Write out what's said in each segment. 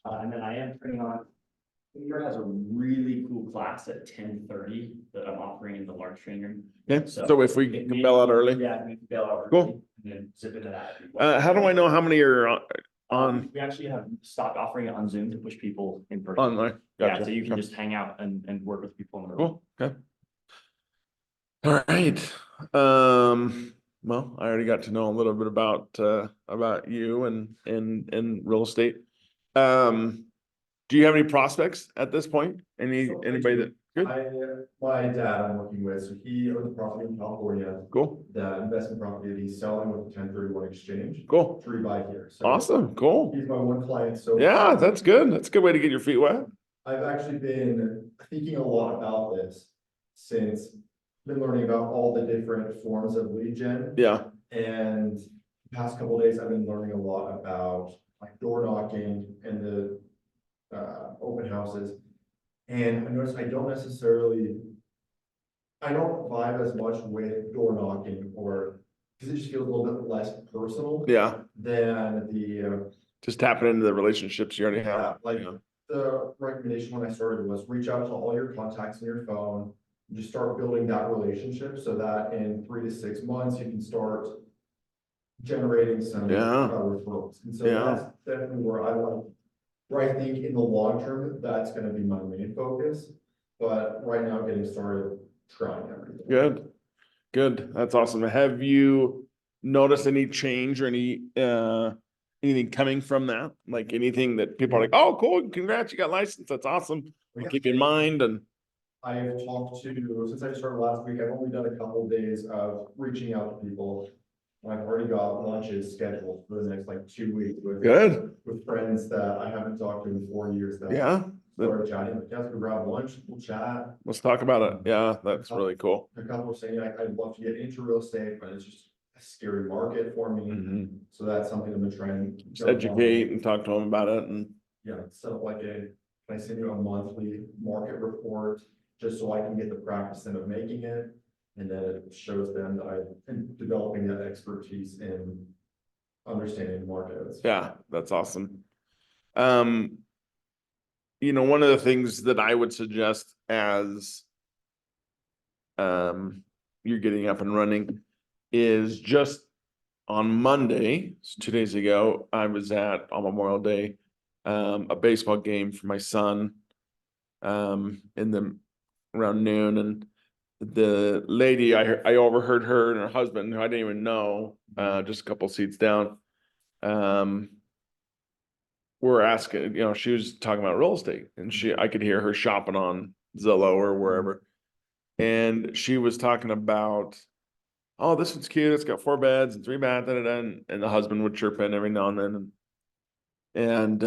And then I am putting on, Weaver has a really cool class at 10:30 that I'm offering in the large training room. Okay, so if we can bail out early. Yeah, we can bail out Cool. early and then zip into that. How do I know how many are on We actually have stopped offering it on Zoom to push people in person. online? Yeah, Gotcha. so you can Okay. just hang out and work with people in the room. Cool, okay. All right, well, I already got to know a little bit about you and real estate. Do you have any prospects at this point? Anybody that, good, My dad I'm working with, so he owns a property in California, cool, that investment property that he's selling with a 1031 exchange cool, to rebuy here. So awesome, cool. he's my one client. So Yeah, that's good. That's a good way to get your feet wet. I've actually been thinking a lot about this since been learning about all the different forms of lead gen. Yeah, And the past couple of days, I've been learning a lot about like door knocking and the open houses. And I noticed I don't vibe as much with door knocking, or because it just feels a little bit less personal yeah, than the just tapping into the relationships you already have. like Yeah. the recommendation when I started was reach out to all your contacts in your phone, just start building that relationship so that in 3 to 6 months you can start generating some referrals. And so that's definitely where I think in the long term that's going to be my main focus. But right now, getting started, trying everything. Good, that's awesome. Have you noticed any change or anything coming from that? Like anything that people are like, oh, cool, congrats, you got licensed, that's awesome. We'll keep in mind. And I have talked to, since I started last week, I've only done a couple of days of reaching out to people. I've already got lunches scheduled for the next like 2 weeks with friends that I haven't talked to in 4 years. Started chatting. Like, yeah, let's go grab lunch. We'll chat. Let's talk about it. Yeah, that's really cool. A couple of saying I'd love to get into real estate, but it's just a scary market for me. So that's something I'm gonna try and just educate and talk to them about it. And yeah, set up like can I send you a monthly market report just so I can get the practice in of making it. And then it shows them that I'm developing that expertise in understanding markets. Yeah, that's awesome. One of the things that I would suggest as you're getting up and running is just on Monday, 2 days ago, I was at on Memorial Day, a baseball game for my son, around noon, and the lady I overheard her and her husband, who I didn't even know, just a couple seats down, were asking, she was talking about real estate, and I could hear her shopping on Zillow or wherever, and she was talking about, oh, this one's cute, it's got 4 beds and 3 baths, and the husband would chirp in every now and then, and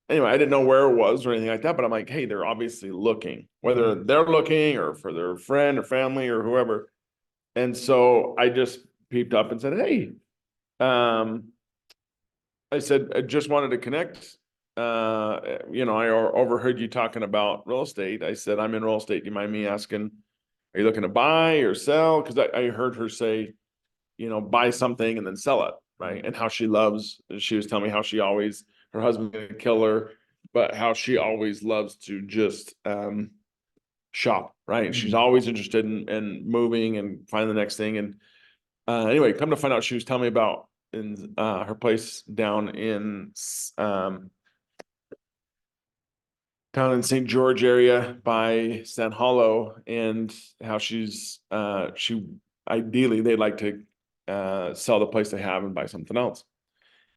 anyway, I didn't know where it was or anything like that, but I'm like, hey, they're obviously looking, whether they're looking or for their friend or family or whoever. And so I just peeped up and said, hey, I said, I just wanted to connect. I overheard you talking about real estate. I said, I'm in real estate. Do you mind me asking, are you looking to buy or sell? Because I heard her say, buy something and then sell it, right? And how she was telling me how she always, her husband gonna kill her, but how she always loves to just shop, right? She's always interested in moving and finding the next thing. And anyway, come to find out, she was telling me about in her place down in St. George area by San Hollow, and how she ideally they'd like to sell the place they have and buy something else.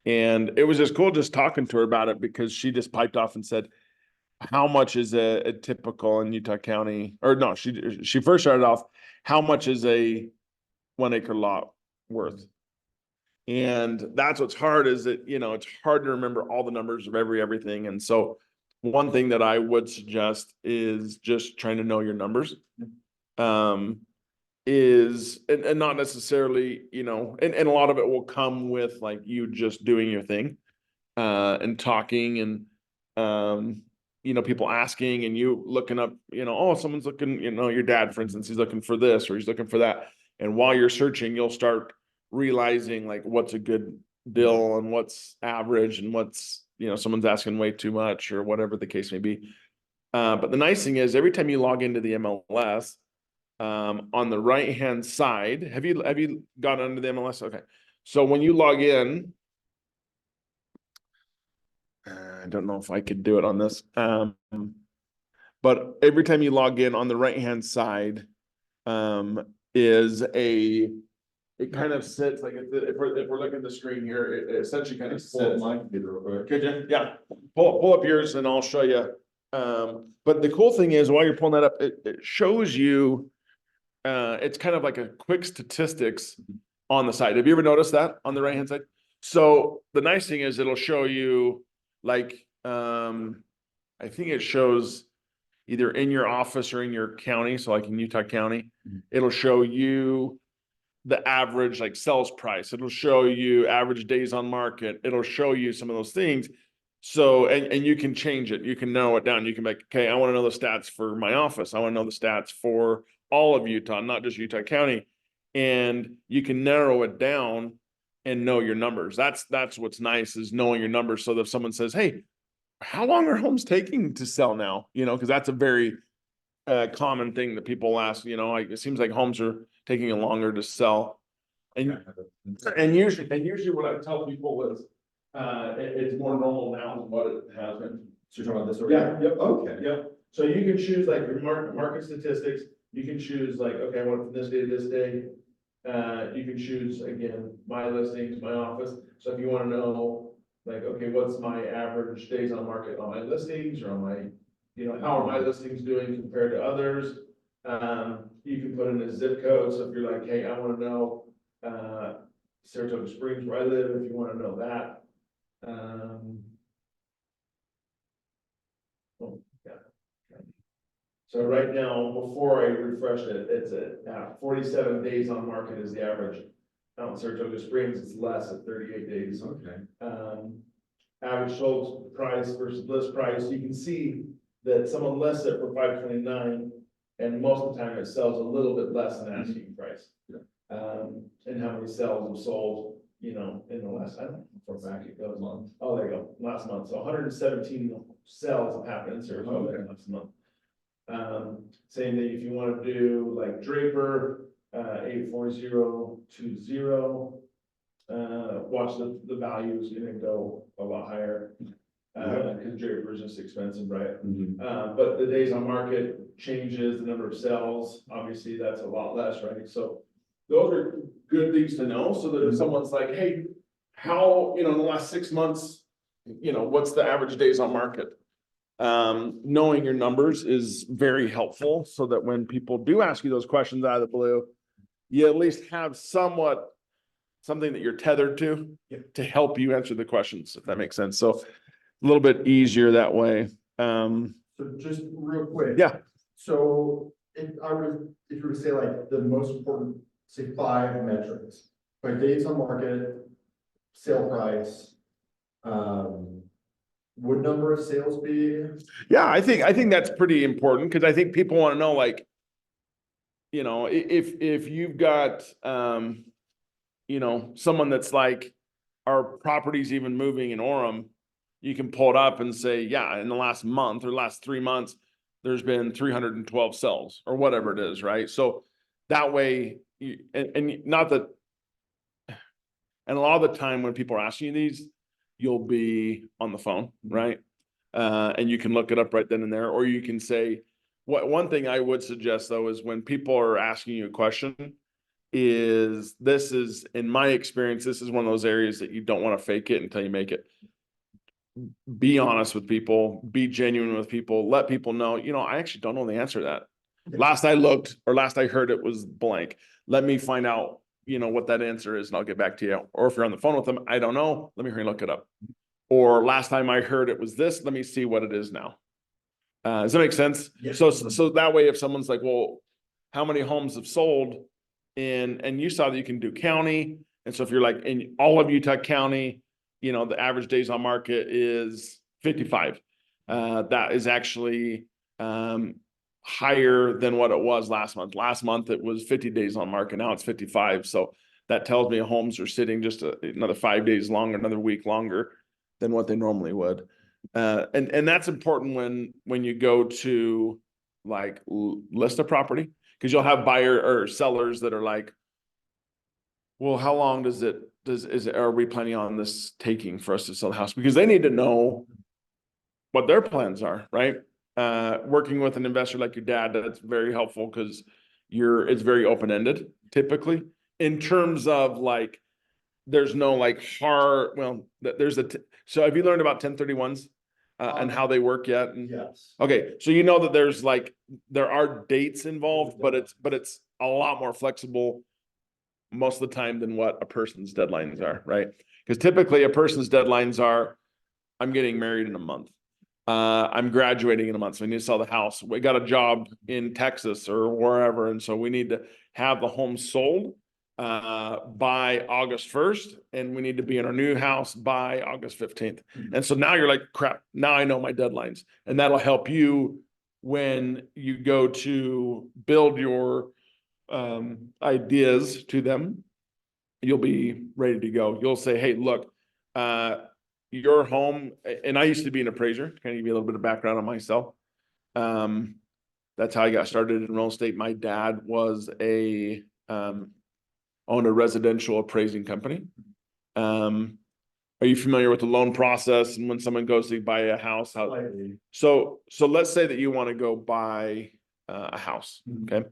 And it was just cool just talking to her about it, because she just piped off and said, how much is a typical in Utah County, or no, she first started off, how much is a 1 acre lot worth? And that's what's hard, is that, it's hard to remember all the numbers of everything. And so one thing that I would suggest is just trying to know your numbers. And not necessarily, and a lot of it will come with like you just doing your thing, and talking, and people asking, and you looking up, oh, someone's looking, your dad, for instance, he's looking for this or he's looking for that. And while you're searching, you'll start realizing like what's a good deal and what's average and what's, someone's asking way too much or whatever the case may be. But the nice thing is every time you log into the MLS, on the right-hand side, have you gone under the MLS? Okay. So when you log in, I don't know if I could do it on this. But every time you log in on the right-hand side, it kind of sits like, if we're looking at the screen here, it essentially kind of sits. My computer real quick. Could you? Yeah. Pull up yours and I'll show you. But the cool thing is while you're pulling that up, it shows you, it's kind of like a quick statistics on the side. Have you ever noticed that on the right-hand side? So the nice thing is it'll show you like, I think it shows either in your office or in your county. So like in Utah County, it'll show you the average like sales price. It'll show you average days on market. It'll show you some of those things. So, and you can change it. You can narrow it down. You can be like, okay, I want to know the stats for my office. I want to know the stats for all of Utah, not just Utah County. And you can narrow it down and know your numbers. That's what's nice, is knowing your numbers. So that if someone says, hey, how long are homes taking to sell now? Because that's a very common thing that people ask, like, it seems like homes are taking longer to sell. And usually what I tell people is, it's more normal now than what it has been. So you're talking about this? Yeah, yep. Okay. Yep. So you can choose like your market statistics. You can choose like, okay, I want from this day to this day. You can choose again, my listings, my office. So if you want to know like, okay, what's my average days on market on my listings, or on my, how are my listings doing compared to others? You can put in a zip code. So if you're like, hey, I want to know, Saratoga Springs where I live, if you want to know that. So right now, before I refresh it, it's at 47 days on market is the average. Out in Saratoga Springs, it's less at 38 days. Okay. Average sold price versus list price, you can see that someone lists it for 529, and most of the time it sells a little bit less than asking price. Yeah. And how many sales have sold, in the last, I don't know how far back it goes on. Oh, there you go, last month. So 117 sales have happened in Saratoga last month. Same thing if you want to do like Draper, 84020, watch the value is gonna go a lot higher. Because Draper is just expensive, right? But the days on market changes, the number of sales, obviously that's a lot less, right? So those are good things to know, so that if someone's like, hey, how, in the last 6 months, what's the average days on market? Knowing your numbers is very helpful, so that when people do ask you those questions out of the blue, you at least have something that you're tethered to help you answer the questions, if that makes sense. So a little bit easier that way. So just real quick. Yeah. So if you were to say like the most important, say 5 metrics, like days on market, sale price, would number of sales be? Yeah, I think that's pretty important, because I think people want to know, like, if you've got, someone that's like, our property's even moving in Orem, you can pull it up and say, yeah, in the last month or last 3 months, there's been 312 sales or whatever it is, right? So that way, and not that, and a lot of the time when people are asking you these, you'll be on the phone, right? And you can look it up right then and there, or you can say, one thing I would suggest though, is when people are asking you a question, this is, in my experience, this is one of those areas that you don't want to fake it until you make it. Be honest with people, be genuine with people, let people know, I actually don't know the answer to that. Last I looked, or last I heard, it was blank. Let me find out, what that answer is, and I'll get back to you. Or if you're on the phone with them, I don't know, let me hurry and look it up. Or last time I heard it was this, let me see what it is now. Does that make sense? Yeah. So that way, if someone's like, well, how many homes have sold? And you saw that you can do county. And so if you're like in all of Utah County, the average days on market is 55. That is actually higher than what it was last month. Last month it was 50 days on market. Now it's 55. So that tells me homes are sitting just another 5 days longer, another week longer. than what they normally would. And that's important when you go to like list a property, because you'll have buyer or sellers that are like, well, how long are we planning on this taking for us to sell the house? Because they need to know what their plans are, right? Working with an investor like your dad, that's very helpful because it's very open-ended typically in terms of like, there's no like hard, well, so have you learned about 1031s and how they work yet? Yes. Okay, so you know that there are dates involved, but it's a lot more flexible most of the time than what a person's deadlines are, right? Because typically a person's deadlines are, I'm getting married in a month. I'm graduating in a month, so we need to sell the house. We got a job in Texas or wherever, and so we need to have the home sold by August 1st, and we need to be in our new house by August 15th. And so now you're like, crap, now I know my deadlines. And that'll help you when you go to build your ideas to them. You'll be ready to go. You'll say, hey, look, your home, and I used to be an appraiser, to kind of give you a little bit of background on myself. That's how I got started in real estate. My dad was owned a residential appraising company. Are you familiar with the loan process and when someone goes to buy a house? So let's say that you want to go buy a house, okay?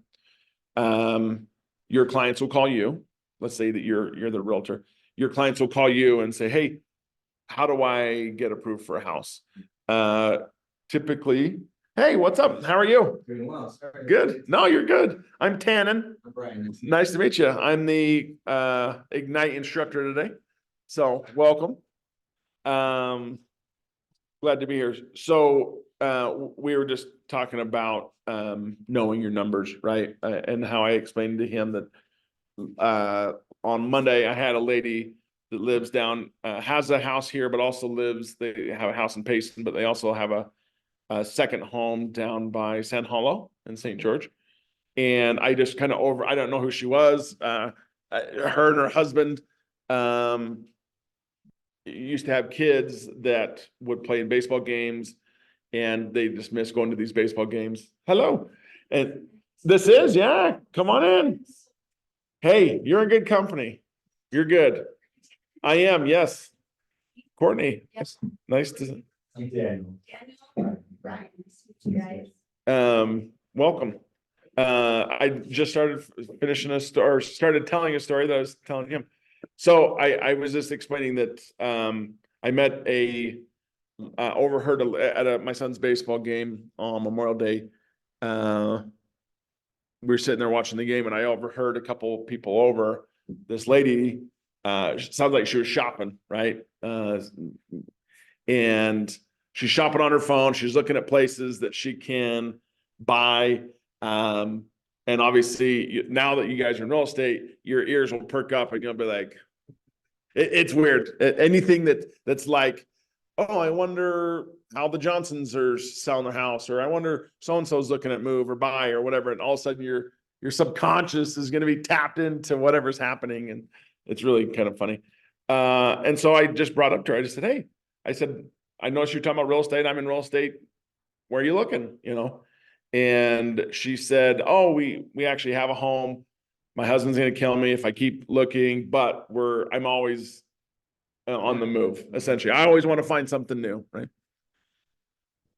Your clients will call you. Let's say that you're the realtor. Your clients will call you and say, hey, how do I get approved for a house? Typically, hey, what's up? How are you? Doing well. Sorry. Good. No, you're good. I'm Tanen. I'm Brian. Nice to meet you. I'm the Ignite instructor today. So welcome. Glad to be here. So we were just talking about knowing your numbers, right? And how I explained to him that on Monday I had a lady that lives down, has a house here, but also they have a house in Payson, but they also have a second home down by San Hollow in St. George. And I just kind of I don't know who she was. Her and her husband used to have kids that would play in baseball games, and they just miss going to these baseball games. Hello. And yeah, come on in. Hey, you're in good company. You're good. I am, yes. Courtney, Yes. nice to. I'm Daniel. Right. You guys. Welcome. I just started telling a story that I was telling him. So I was just explaining that I met overheard at my son's baseball game on Memorial Day. We were sitting there watching the game, and I overheard a couple people over. This lady sounds like she was shopping, right? And she's shopping on her phone. She's looking at places that she can buy. And obviously, now that you guys are in real estate, your ears will perk up and you'll be like, it's weird. Anything that's like, oh, I wonder how the Johnsons are selling their house, or I wonder so-and-so's looking at move or buy or whatever. And all of a sudden your subconscious is going to be tapped into whatever's happening. And it's really kind of funny. And so I just brought up to her, I just said, hey, I noticed you're talking about real estate. I'm in real estate. Where are you looking? And she said, oh, we actually have a home. My husband's going to kill me if I keep looking, but I'm always on the move. Essentially, I always want to find something new. Right.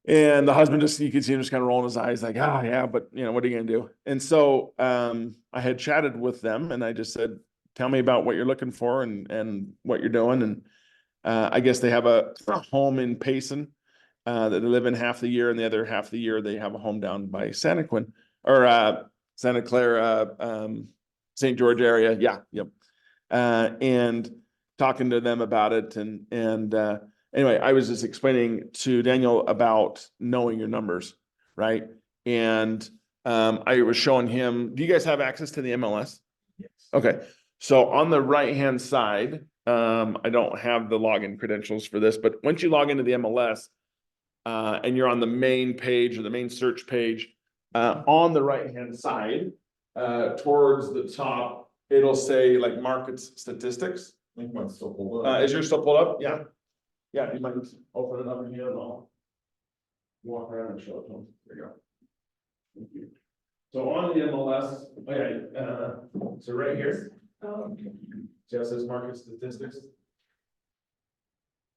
And the husband you could see him just kind of rolling his eyes like, oh yeah, but what are you going to do? And so, I had chatted with them and I just said, tell me about what you're looking for and what you're doing. And, I guess they have a home in Payson, that they live in half the year, and the other half of the year they have a home down by Santa Clara, St. George area. Yeah. Yep. And talking to them about it. And anyway, I was just explaining to Daniel about knowing your numbers. Right. And, I was showing him, do you guys have access to the MLS? Yes. Okay. So on the right-hand side, I don't have the login credentials for this, but once you log into the MLS, and you're on the main page or the main search page, on the right-hand side, towards the top, it'll say like markets statistics. I think mine's still pulled up. Is yours still pulled up? Yeah. Yeah, you might open it up in here and I'll walk around and show it to them. There you go. Thank you. So on the MLS, so right here. See how it says market statistics?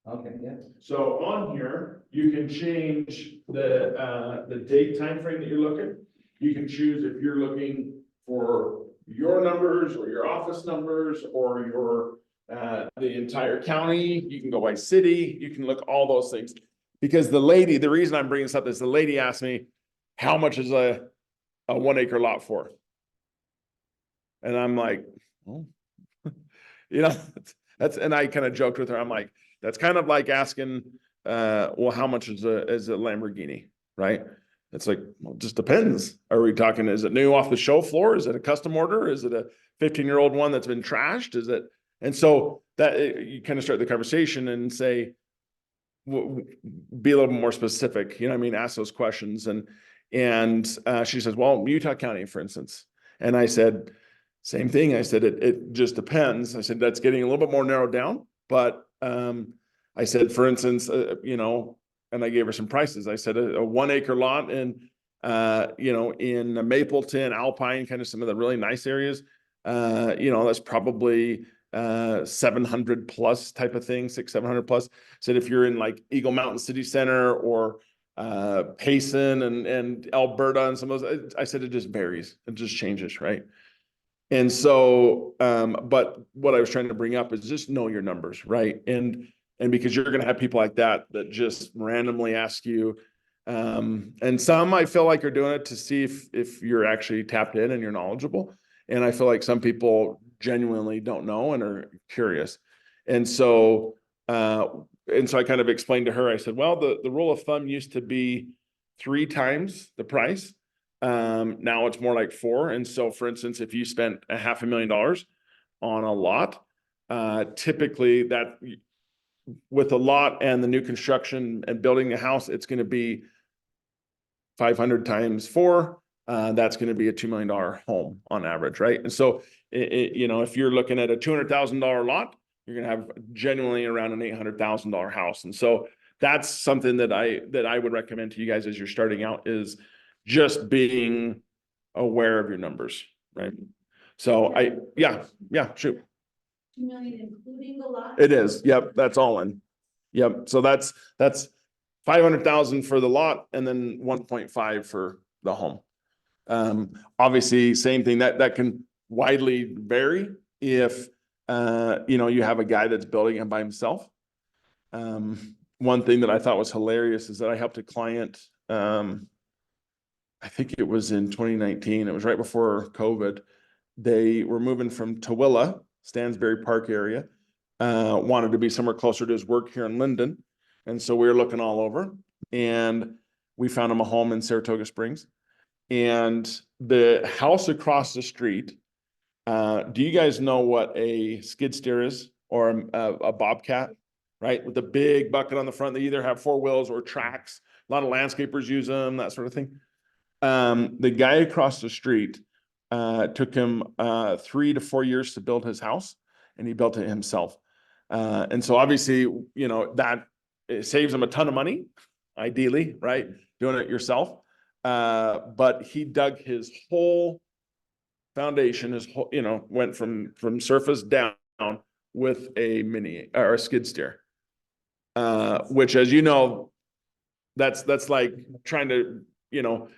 Okay, yeah. So on here, you can change the date time frame that you're looking. You can choose if you're looking for your numbers or your office numbers or your the entire county. You can go by city. You can look all those things. Because the reason I'm bringing this up is the lady asked me, how much is a 1 acre lot for? And I'm like, oh, you know, and I kind of joked with her. I'm like, that's kind of like asking, well, how much is a Lamborghini, right? It's like, well, it just depends. Are we talking, is it new off the show floor? Is it a custom order? Is it a 15-year-old one that's been trashed? Is it? And so that you kind of start the conversation and say, be a little more specific, you know what I mean? Ask those questions. And she says, well, Utah County, for instance. And I said, same thing. I said, it just depends. I said, that's getting a little bit more narrowed down, but I said, for instance, you know, and I gave her some prices. I said a 1 acre lot in, you know, in Mapleton, Alpine, kind of some of the really nice areas, you know, that's probably 700 plus type of thing, 700 plus. Said if you're in like Eagle Mountain City Center or Payson and Alberta and some of those, I said it just varies. It just changes, right? And so, but what I was trying to bring up is just know your numbers, right? And because you're going to have people like that just randomly ask you, and some I feel like are doing it to see if you're actually tapped in and you're knowledgeable. And I feel like some people genuinely don't know and are curious. And so I kind of explained to her, I said, well, the rule of thumb used to be 3 times the price. Now it's more like 4. And so, for instance, if you spent $500,000 on a lot, typically that with a lot and the new construction and building the house, it's going to be 500 times 4. That's going to be a $2 million home on average, right? And so, you know, if you're looking at a $200,000 lot, you're going to have genuinely around an $800,000 house. And so that's something that I would recommend to you guys as you're starting out is just being aware of your numbers, right? So shoot. 2 million including the lot? It is. Yep. That's all in. Yep. So that's 500,000 for the lot and then 1.5 for the home. Obviously same thing that can widely vary if, you know, you have a guy that's building it by himself. One thing that I thought was hilarious is that I helped a client, I think it was in 2019. It was right before COVID. They were moving from Tooele, Stansbury Park area, wanted to be somewhere closer to his work here in Linden. And so we were looking all over and we found him a home in Saratoga Springs. And the house across the street, do you guys know what a skid steer is or a bobcat, right? With the big bucket on the front, they either have 4 wheels or tracks. A lot of landscapers use them, that sort of thing. The guy across the street took him 3 to 4 years to build his house, and he built it himself. And so obviously, you know, that it saves him a ton of money, ideally, right? Doing it yourself. But he dug his whole foundation, his whole, you know, went from surface down with a mini or a skid steer. Which, as you know, that's like trying to, you know,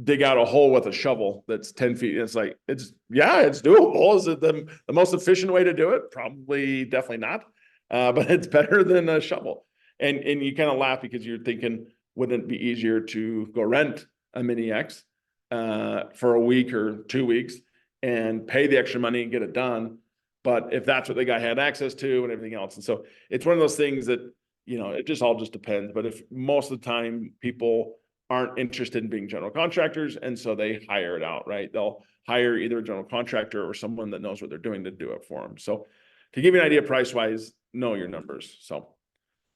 dig out a hole with a shovel that's 10 feet. It's like, it's doable. Is it the most efficient way to do it? Probably, definitely not. But it's better than a shovel. And you kind of laugh because you're thinking, wouldn't it be easier to go rent a Mini X for a week or 2 weeks and pay the extra money and get it done? But if that's what the guy had access to and everything else. And so it's one of those things that, you know, it just all just depends. But if most of the time people aren't interested in being general contractors, and so they hire it out, right? They'll hire either a general contractor or someone that knows what they're doing to do it for them. So to give you an idea price-wise, know your numbers. So,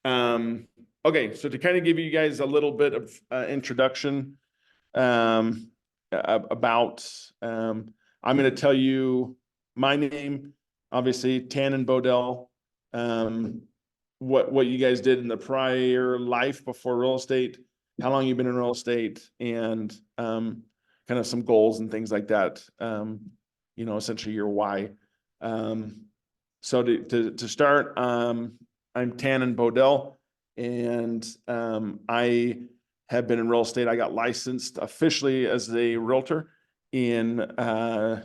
okay. So to kind of give you guys a little bit of introduction about, I'm going to tell you my name, obviously, Tanen Bodell. what you guys did in the prior life before real estate, how long you've been in real estate, and kind of some goals and things like that. Essentially your why. So to start, I'm Tanen Bodell, and I have been in real estate. I got licensed officially as a realtor in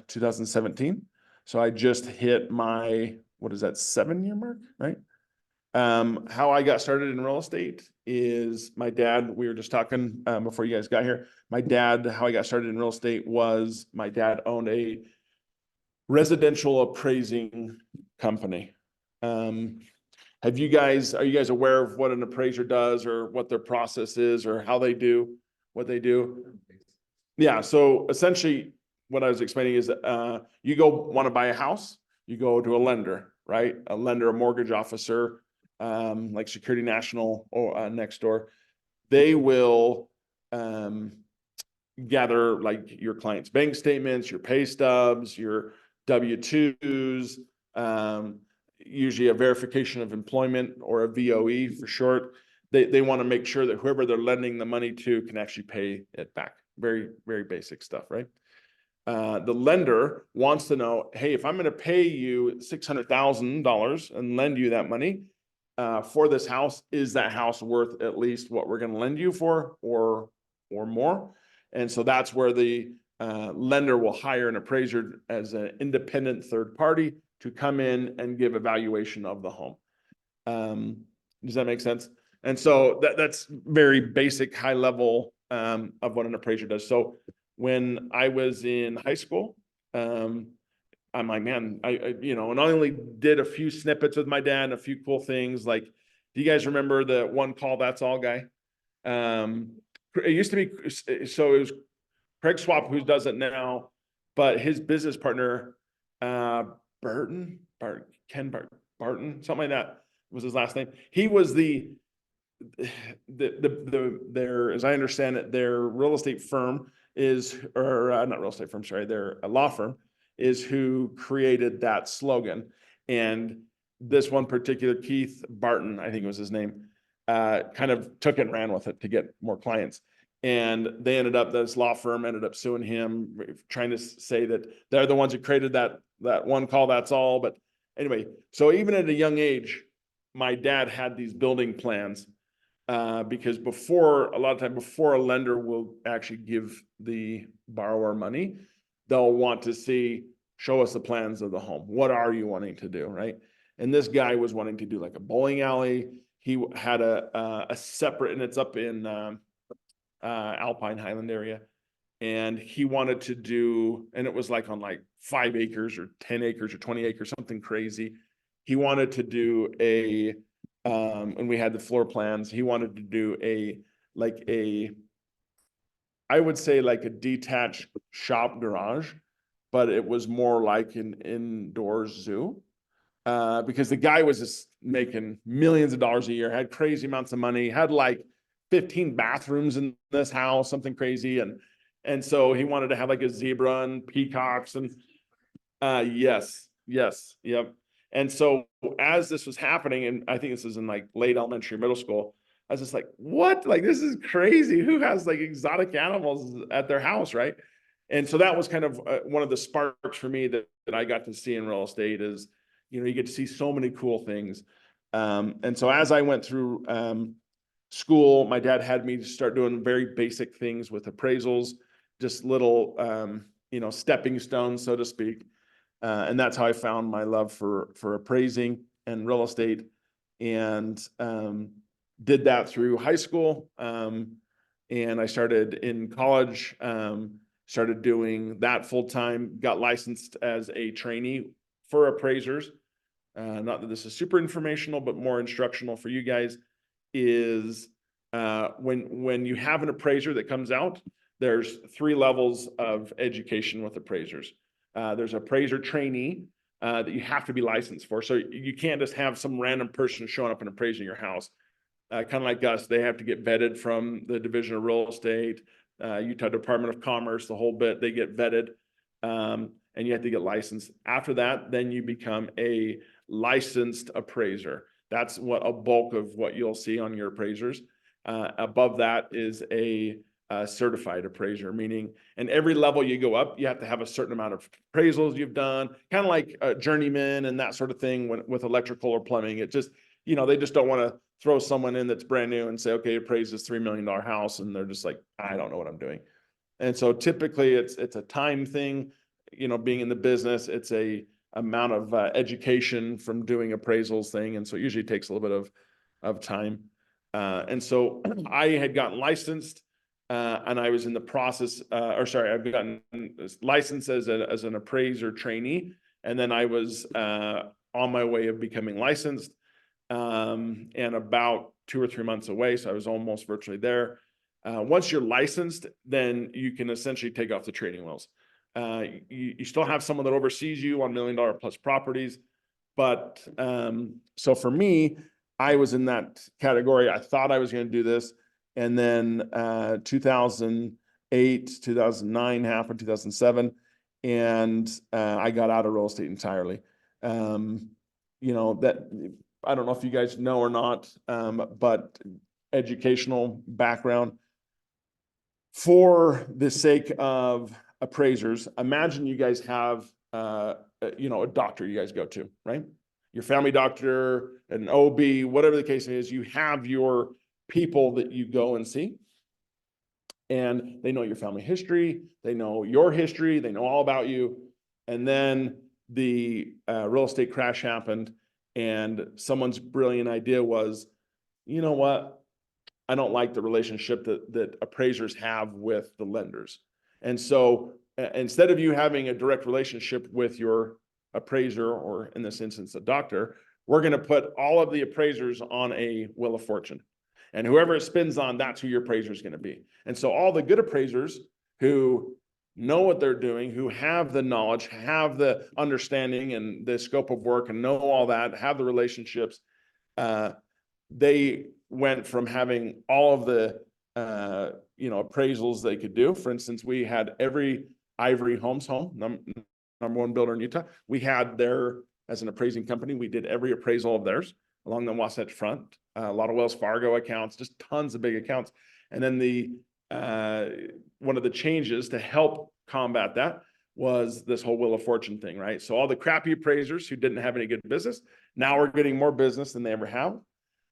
2017. So I just hit my, what is that, 7-year mark, right? How I got started in real estate is my dad, we were just talking before you guys got here. My dad, how I got started in real estate was my dad owned a residential appraising company. Are you guys aware of what an appraiser does, or what their process is, or how they do what they do? Yeah, so essentially what I was explaining is you want to buy a house, you go to a lender, right? A lender, a mortgage officer, like Security National or next door. They will gather like your client's bank statements, your pay stubs, your W-2s, usually a verification of employment, or a VOE for short. They want to make sure that whoever they're lending the money to can actually pay it back. Very, very basic stuff, right? The lender wants to know, hey, if I'm going to pay you $600,000 and lend you that money for this house, is that house worth at least what we're going to lend you for, or more? And so that's where the lender will hire an appraiser as an independent third party to come in and give evaluation of the home. Does that make sense? And so that's very basic, high level of what an appraiser does. So when I was in high school, I'm like, man, I and I only did a few snippets with my dad, a few cool things. Like, do you guys remember the One Call That's All guy? It used to be, so it was Craig Swap, who does it now, but his business partner, Barton, something like that was his last name. He was their, as I understand it, their real estate firm is, or not real estate firm, sorry, their law firm is who created that slogan. And this one particular, Keith Barton, I think was his name, kind of took it and ran with it to get more clients. And this law firm ended up suing him, trying to say that they're the ones who created that One Call That's All. But anyway, so even at a young age, my dad had these building plans, because a lot of time before a lender will actually give the borrower money, they'll want to show us the plans of the home. What are you wanting to do, right? And this guy was wanting to do like a bowling alley. He had a separate, and it's up in Alpine Highland area. And he wanted to do, and it was like on like 5 acres or 10 acres or 20 acres, something crazy. He wanted to do and we had the floor plans. He wanted to do I would say like a detached shop garage, but it was more like an indoor zoo. Because the guy was just making millions of dollars a year, had crazy amounts of money, had like 15 bathrooms in this house, something crazy. And so he wanted to have like a zebra and peacocks and yes, yep. And so as this was happening, and I think this is in like late elementary, middle school, I was just like, what? Like, this is crazy. Who has like exotic animals at their house, right? And so that was kind of one of the sparks for me that I got to see in real estate is, you get to see so many cool things. And so as I went through school, my dad had me start doing very basic things with appraisals, just little, stepping stones, so to speak. And that's how I found my love for appraising and real estate, and did that through high school. And I started in college, started doing that full time, got licensed as a trainee for appraisers. Not that this is super informational, but more instructional for you guys, is when you have an appraiser that comes out, there's 3 levels of education with appraisers. There's appraiser trainee that you have to be licensed for. So you can't just have some random person showing up and appraising your house. Kind of like us, they have to get vetted from the Division of Real Estate, Utah Department of Commerce, the whole bit, they get vetted, and you have to get licensed. After that, then you become a licensed appraiser. That's what a bulk of what you'll see on your appraisers. Above that is a certified appraiser, meaning, and every level you go up, you have to have a certain amount of appraisals you've done, kind of like a journeyman and that sort of thing with electrical or plumbing. It just, they just don't want to throw someone in that's brand new and say, okay, appraise this $3 million house. And they're just like, I don't know what I'm doing. And so typically it's a time thing, being in the business, it's a amount of education from doing appraisals thing. And so it usually takes a little bit of time. And so I had gotten licensed and I was in the process, I've gotten licensed as an appraiser trainee. And then I was on my way of becoming licensed and about 2 or 3 months away. So I was almost virtually there. Once you're licensed, then you can essentially take off the training wheels. You still have someone that oversees you on $1 million plus properties. But so for me, I was in that category. I thought I was going to do this. And then 2008, 2009 happened, 2007. And I got out of real estate entirely. That I don't know if you guys know or not, but educational background. For the sake of appraisers, imagine you guys have, a doctor you guys go to, right? Your family doctor, an OB, whatever the case is, you have your people that you go and see. And they know your family history, they know your history, they know all about you. And then the real estate crash happened, and someone's brilliant idea was, you know what? I don't like the relationship that appraisers have with the lenders. And so instead of you having a direct relationship with your appraiser, or in this instance, a doctor, we're going to put all of the appraisers on a wheel of fortune. And whoever it spins on, that's who your appraiser is going to be. And so all the good appraisers who know what they're doing, who have the knowledge, have the understanding and the scope of work and know all that, have the relationships, they went from having all of the appraisals they could do. For instance, we had every Ivory Homes home, number one builder in Utah. We had their, as an appraising company, we did every appraisal of theirs along the Wasatch Front. A lot of Wells Fargo accounts, just tons of big accounts. And then one of the changes to help combat that was this whole Wheel of Fortune thing, right? So all the crappy appraisers who didn't have any good business, now we're getting more business than they ever have.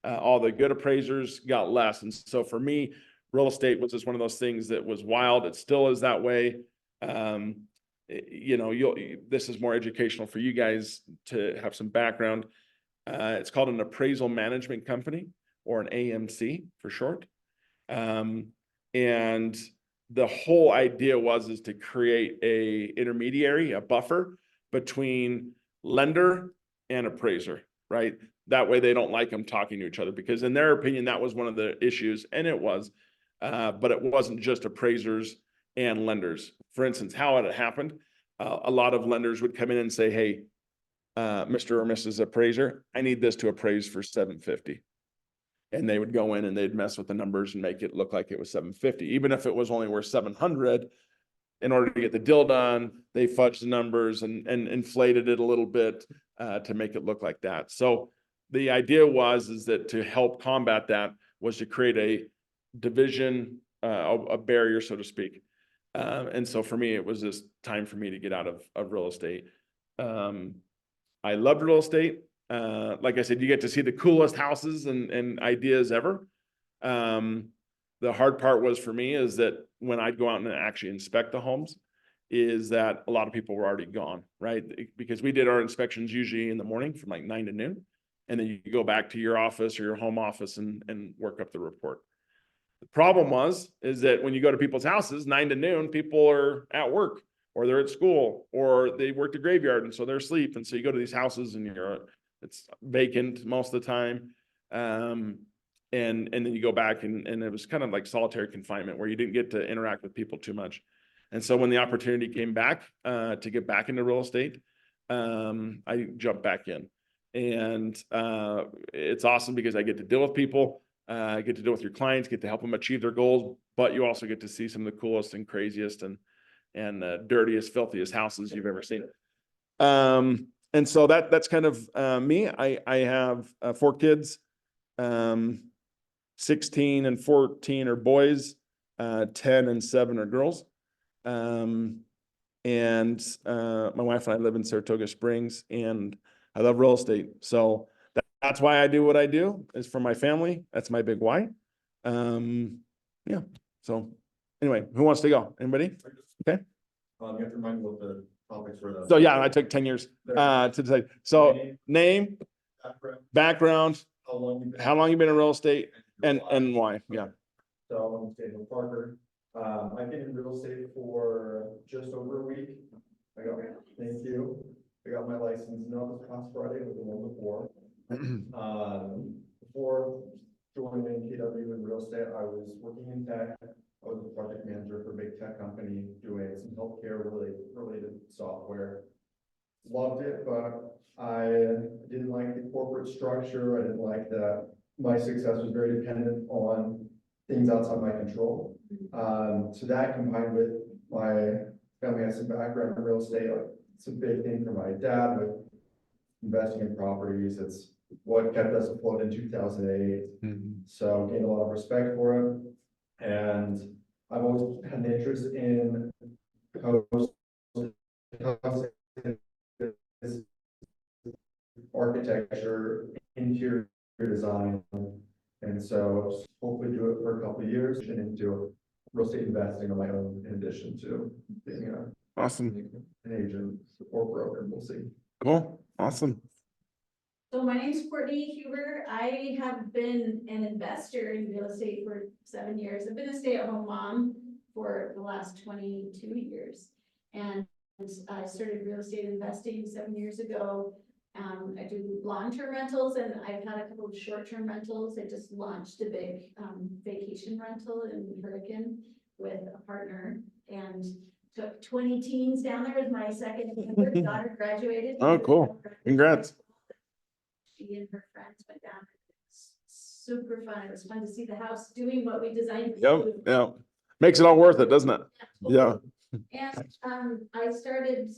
All the good appraisers got less. And so for me, real estate was just one of those things that was wild. It still is that way. This is more educational for you guys to have some background. It's called an appraisal management company, or an AMC for short. And the whole idea is to create a intermediary, a buffer between lender and appraiser, right? That way they don't like them talking to each other, because in their opinion, that was one of the issues, and it was, but it wasn't just appraisers and lenders. For instance, how it happened, a lot of lenders would come in and say, hey, Mr. or Mrs. Appraiser, I need this to appraise for $750. And they would go in and they'd mess with the numbers and make it look like it was $750, even if it was only worth $700. In order to get the deal done, they fudged the numbers and inflated it a little bit to make it look like that. So the idea is that to help combat that was to create a division, a barrier, so to speak. And so for me, it was just time for me to get out of real estate. I loved real estate. Like I said, you get to see the coolest houses and ideas ever. The hard part was for me is that when I'd go out and actually inspect the homes, is that a lot of people were already gone, right? Because we did our inspections usually in the morning from like 9 to noon. And then you go back to your office or your home office and work up the report. The problem is that when you go to people's houses, 9 to noon, people are at work, or they're at school, or they work the graveyard, and so they're asleep. And so you go to these houses and it's vacant most of the time. And then you go back and it was kind of like solitary confinement, where you didn't get to interact with people too much. And so when the opportunity came back to get back into real estate, I jumped back in. And it's awesome because I get to deal with people, get to deal with your clients, get to help them achieve their goals, but you also get to see some of the coolest and craziest and dirtiest, filthiest houses you've ever seen. and so that's kind of, me. I have, 4 kids. 16 and 14 are boys, 10 and 7 are girls. And my wife and I live in Saratoga Springs, and I love real estate. So that's why I do what I do, is for my family. That's my big why. Yeah. So anyway, who wants to go? Anybody? Okay. You have to remind me what the topics were. So yeah, I took 10 years to decide. So name, background, how long you been in real estate, and why? Yeah. So I'm Daniel Parker. I've been in real estate for just over a week. Thank you. I got my license not this past Friday, but the one before. Before joining KW in real estate, I was working in tech. I was a project manager for a big tech company doing some healthcare related software. Loved it, but I didn't like the corporate structure. I didn't like that my success was very dependent on things outside my control. So that combined with my family has some background in real estate, like it's a big thing for my dad with investing in properties. It's what kept us afloat in 2008. So gained a lot of respect for him. And I've always had an interest in architecture, interior design. And so hopefully do it for a couple of years and into real estate investing on my own, in addition to being Awesome. an agent or broker. We'll see. Cool. Awesome. So my name is Courtney Huber. I have been an investor in real estate for 7 years. I've been a stay-at-home mom for the last 22 years. And I started real estate investing 7 years ago. I do long-term rentals, and I've had a couple of short-term rentals. I just launched a big vacation rental in Hurricane with a partner, and took 20 teens down there with my second daughter graduated. Oh, cool. Congrats. She and her friends went down. It's super fun. It was fun to see the house doing what we designed. it to Yep. do. Yeah. Makes it all worth it, doesn't it? Yeah. And I started,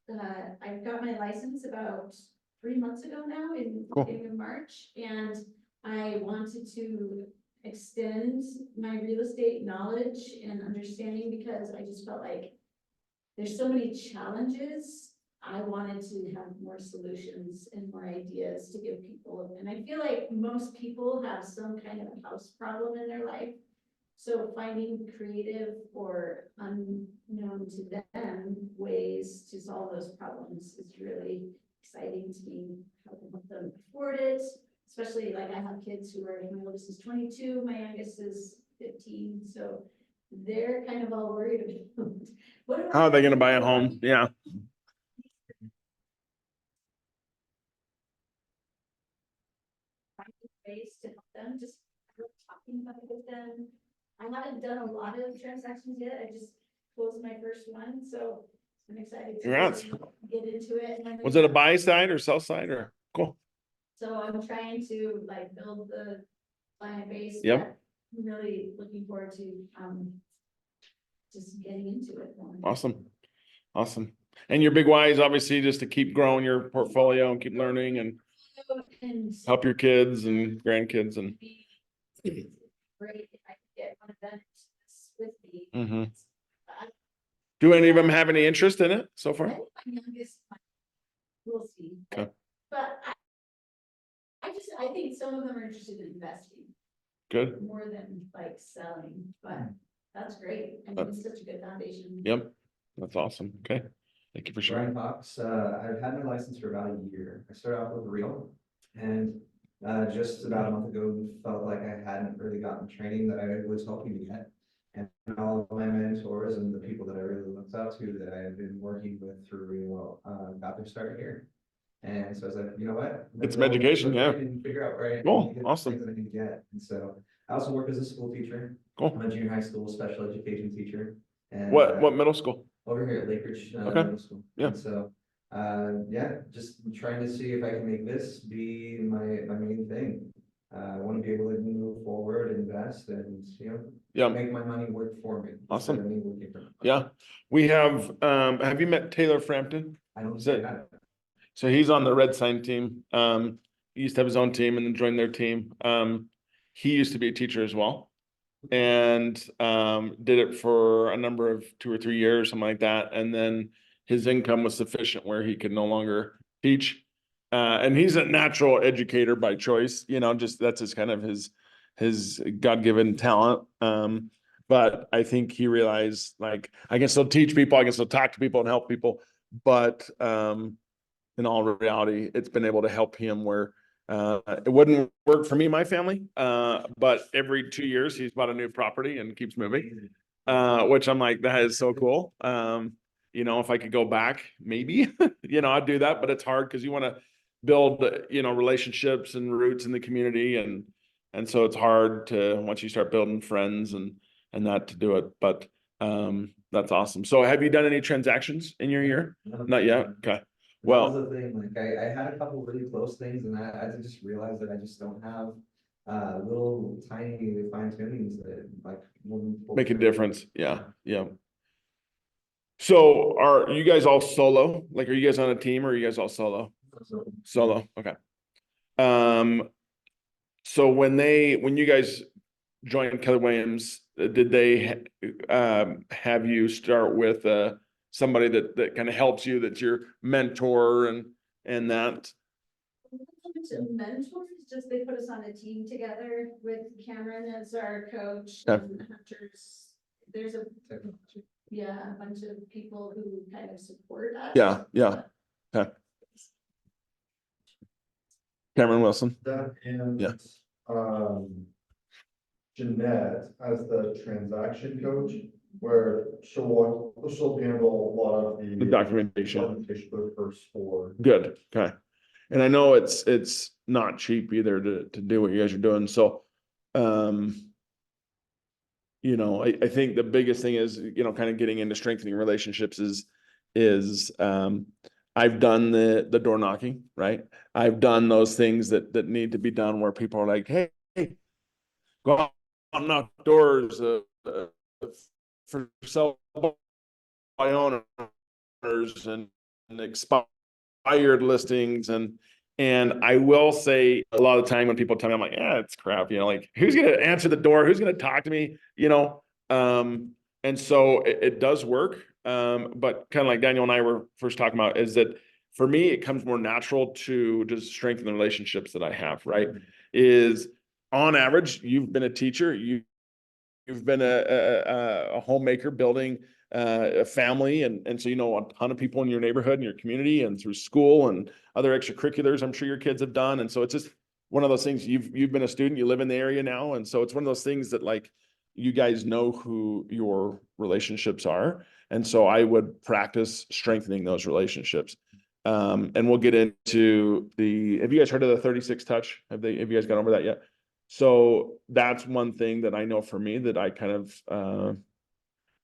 I got my license about 3 months ago now in Cool. beginning of March, and I wanted to extend my real estate knowledge and understanding because I just felt like there's so many challenges. I wanted to have more solutions and more ideas to give people. And I feel like most people have some kind of a house problem in their life. So finding creative or unknown to them ways to solve those problems is really exciting to me. How to help them afford it, especially like I have kids who are, my oldest is 22, my youngest is 15. So they're kind of all worried about How are they going to buy a home? Yeah. Ways to help them, just talking about it with them. I haven't done a lot of transactions yet. I just closed my first one, so I'm excited to Congrats. really get into it. And Was it a buy side or sell side or cool? So I'm trying to like build the client base. Yep. But I'm really looking forward to just getting into it more. Awesome. Awesome. And your big why is obviously just to keep growing your portfolio and keep learning and And help your kids and grandkids and. great if I could get one of them with me. Mhm. But Do any of them have any interest in it so I far? think my youngest, we'll see. Okay. But I think some of them are interested in investing Good. more than like selling, but that's great. I mean, it's such a good foundation. Yep. That's awesome. Okay. Thank you for sharing. Brian Cox, I've had my license for about a year. I started off with real and just about a month ago felt like I hadn't really gotten training that I was hoping to get. And all of my mentors and the people that I really looked up to that I had been working with through real got their start here. And so I was like, you know what? Get some education, yeah. And figure out where I Cool, can get awesome. things that I can get. And so I also work as a school teacher. Cool. I'm a junior high school special education teacher. And What middle school? over here at Lake Ridge Okay. Middle School. Yeah. And so, yeah, just trying to see if I can make this be my main thing. I want to be able to move forward, invest, and Yeah. make my money work for me. Awesome. Instead of me working for my money. Yeah. We have you met Taylor Frampton? I don't Is say that- that. So he's on the Red Sign team. He used to have his own team and then joined their team. He used to be a teacher as well. And did it for a number of 2 or 3 years, something like that. And then his income was sufficient where he could no longer teach. And he's a natural educator by choice, just that's his kind of his God-given talent. But I think he realized, like, I can still teach people, I can still talk to people and help people, but in all reality, it's been able to help him where it wouldn't work for me and my family. But every 2 years he's bought a new property and keeps moving. Which I'm like, that is so cool. If I could go back, maybe, I'd do that, but it's hard because you want to build, relationships and roots in the community. And so it's hard to, once you start building friends and that, to do it. But that's awesome. So have you done any transactions in your year? Not yet. Okay. Well, Well, that was the thing, like, I had a couple really close things and I just realized that I just don't have little tiny fine tunings that like. make a difference. Yeah. Yeah. So are you guys all solo? Like, are you guys on a team or are you guys all solo? Solo. Okay. So when you guys joined Keller Williams, did they have you start with somebody that kind of helps you, that's your mentor and that? To mentors, just they put us on a team together with Cameron as our coach Okay. and Hunter's. There's a bunch of people who kind of support us. Yeah. Okay. Cameron Wilson. That and. Yeah. Jeanette as the transaction coach, where she'll handle a lot of The the. documentation. For the first 4. Good. Okay. And I know it's not cheap either to do what you guys are doing. So, I think the biggest thing is, kind of getting into strengthening relationships is I've done the door knocking, right? I've done those things that need to be done where people are like, hey, go out and knock doors for sell by owners and expired listings. And I will say, a lot of the time when people tell me, I'm like, yeah, it's crap, like, who's going to answer the door? Who's going to talk to me? And so it does work. But kind of like Daniel and I were first talking about, is that for me, it comes more natural to just strengthen the relationships that I have, right? Is on average, you've been a teacher, you've been a homemaker building a family, and so a ton of people in your neighborhood and your community and through school and other extracurriculars I'm sure your kids have done. And so it's just one of those things. You've been a student, you live in the area now, and so it's one of those things that, like, you guys know who your relationships are, and so I would practice strengthening those relationships. And we'll get into have you guys heard of the 36 touch? Have you guys got over that yet? So that's one thing that I know for me, that I kind of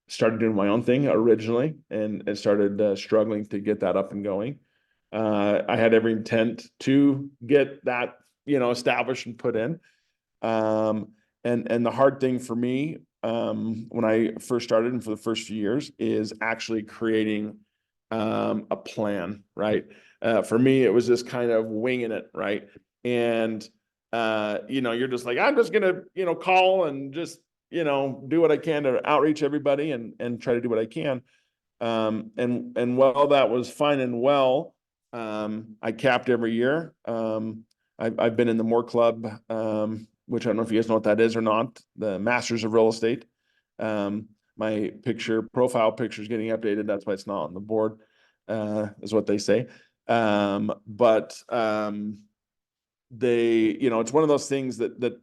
started doing my own thing originally and started struggling to get that up and going. I had every intent to get that, established and put in. And the hard thing for me, when I first started and for the first few years, is actually creating a plan, right? For me, it was just kind of winging it, right? And you're just like, I'm just gonna, call and just, do what I can to outreach everybody and try to do what I can. And while that was fine and well, I capped every year. I've been in the Moore Club, which I don't know if you guys know what that is or not, the Masters of Real Estate. My profile picture is getting updated. That's why it's not on the board, is what they say. But it's one of those things that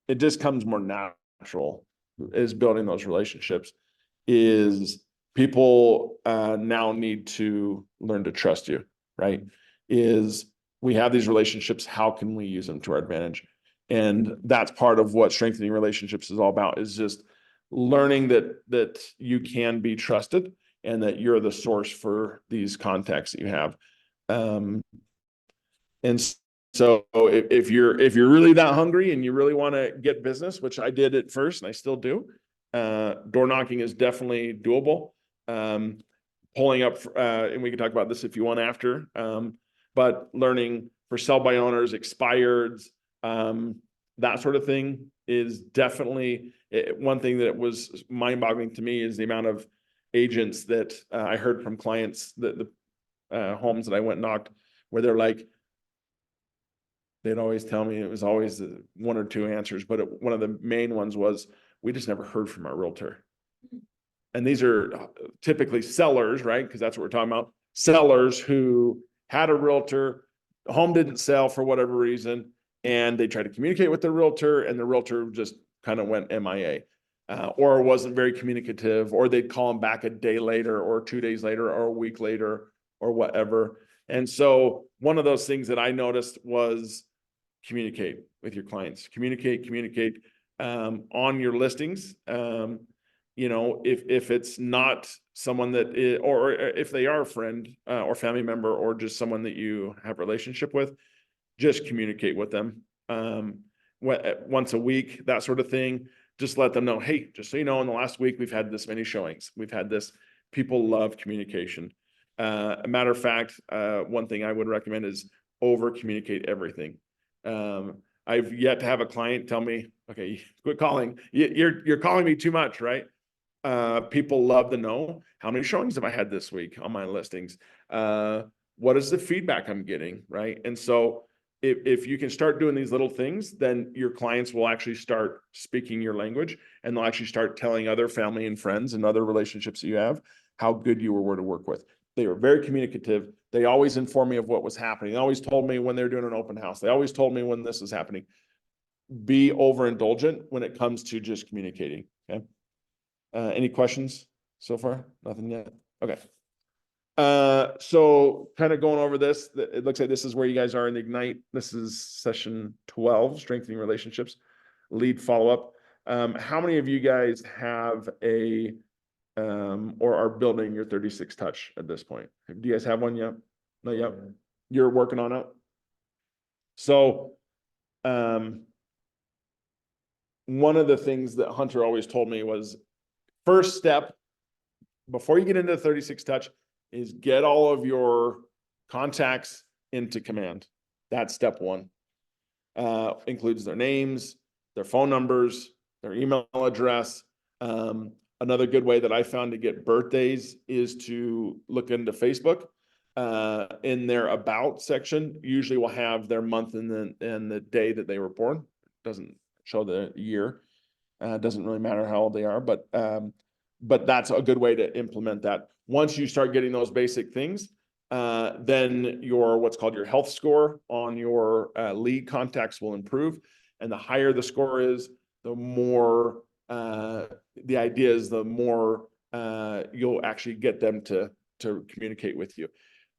it just comes more natural, is building those relationships. Is people now need to learn to trust you, right? Is we have these relationships, how can we use them to our advantage? And that's part of what strengthening relationships is all about, is just learning that you can be trusted and that you're the source for these contacts that you have. And so if you're really that hungry and you really want to get business, which I did at first and I still do, door knocking is definitely doable. pulling up, and we can talk about this if you want after, but learning for sell by owners, expireds, that sort of thing is definitely one thing that was mind boggling to me is the amount of agents that I heard from clients that the homes that I went and knocked where they're like, they'd always tell me it was always one or two answers, but one of the main ones was, we just never heard from our realtor. And these are typically sellers, right? Because that's what we're talking about. Sellers who had a realtor, the home didn't sell for whatever reason, and they tried to communicate with the realtor, and the realtor just kind of went MIA, or wasn't very communicative, or they'd call them back a day later, or 2 days later, or a week later, or whatever. And so one of those things that I noticed was communicate with your clients, communicate on your listings. You know, if it's not someone that is, or if they are a friend or family member, or just someone that you have a relationship with, just communicate with them once a week, that sort of thing. Just let them know, hey, just so you know, in the last week, we've had this many showings. We've had this. People love communication. A matter of fact, one thing I would recommend is over communicate everything. I've yet to have a client tell me, okay, quit calling. You're calling me too much, right? People love to know, how many showings have I had this week on my listings? What is the feedback I'm getting, right? And so if you can start doing these little things, then your clients will actually start speaking your language, and they'll actually start telling other family and friends and other relationships that you have how good you were to work with. They were very communicative. They always informed me of what was happening. They always told me when they were doing an open house. They always told me when this was happening. Be overindulgent when it comes to just communicating. Okay. Any questions so far? Nothing yet? Okay. So kind of going over this, it looks like this is where you guys are in the Ignite. This is session 12, strengthening relationships, lead follow-up. How many of you guys have a or are building your 36 touch at this point? Do you guys have one yet? Not yet. You're working on it. So, one of the things that Hunter always told me was, first step before you get into 36 touch is get all of your contacts into command. That's step one. Includes their names, their phone numbers, their email address. Another good way that I found to get birthdays is to look into Facebook. In their about section, usually will have their month and the day that they were born. Doesn't show the year. Doesn't really matter how old they are, but that's a good way to implement that. Once you start getting those basic things, then your what's called your health score on your lead contacts will improve. And the higher the score is, the more the idea is the more you'll actually get them to communicate with you.